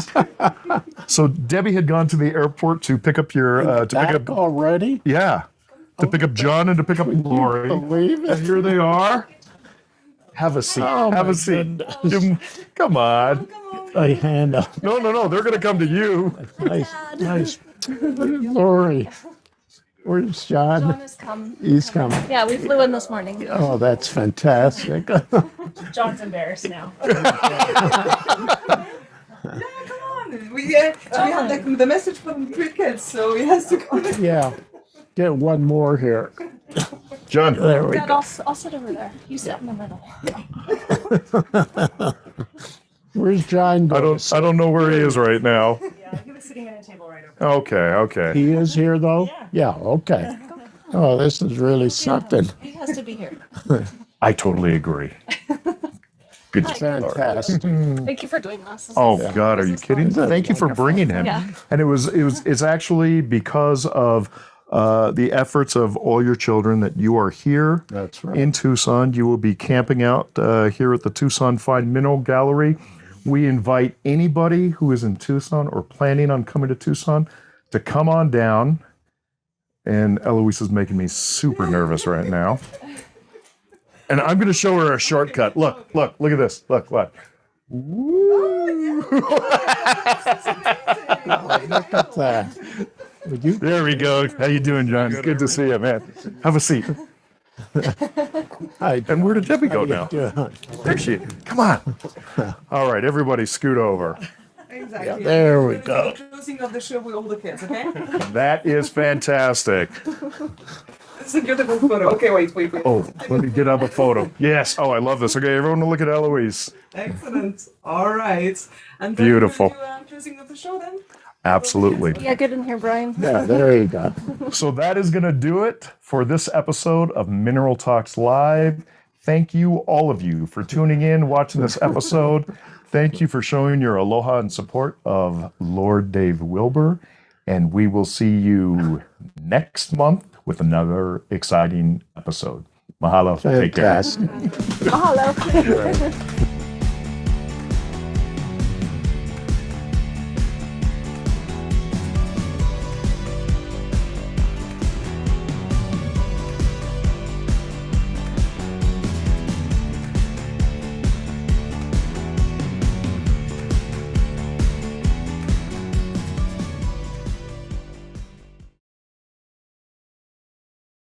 So Debbie had gone to the airport to pick up your Back already? yeah, to pick up John and to pick up Lori. Believe And it? here they are. Have a seat. Oh, Have my a seat. goodness. Give 'em- Come on. A hand up. No. They're going to come to you. Nice. Lori. Where's John? John has come. He's coming. Yeah, we flew in this morning. Oh, that's fantastic. John's embarrassed now. Yeah, come on. We have the message from the 3 kids, so he has to come. Yeah. Get one more here. John. There we Dad, go. I'll sit over there. You sit in the middle. Where's John? I don't know where he is right now. Yeah, he was sitting at a table right over Okay. He is here though? Yeah, okay. Oh, this is really something. there. He has to be here. I totally agree. Good. Fantastic. Thank you for doing this. Oh God, are you kidding? Thank you for bringing him. Yeah. And it's actually because of the efforts of all your children that you are here That's right. in Tucson. You will be camping out here at the Tucson Fine Mineral Gallery. We invite anybody who is in Tucson or planning on coming to Tucson to come on down. And Eloise is making me super nervous right now. And I'm going to show her a shortcut. Look at this. Look. Woo! Look at that. Would you? There we go. How you doing, John? Good to see you, man. Have a seat. Hi, And where did Debbie go how you now? doing? There she is. Come on. All right, everybody scoot over. Exactly. There we go. Closing of the show with all the kids, okay? That is fantastic. It's a beautiful photo. Okay, wait. Oh, let me get out the photo. Yes. Oh, I love this. Okay, everyone look at Eloise. Excellent. All right. And then Beautiful. we'll do, closing of the show then? Absolutely. Yeah, get in here, Brian. Yeah, there you go. So that is going to do it for this episode of Mineral Talks Live. Thank you, all of you, for tuning in, watching this episode. Thank you for showing your aloha and support of Lord Dave Wilber. And we will see you next month with another exciting episode. Mahalo. Take care. Fantastic. Mahalo.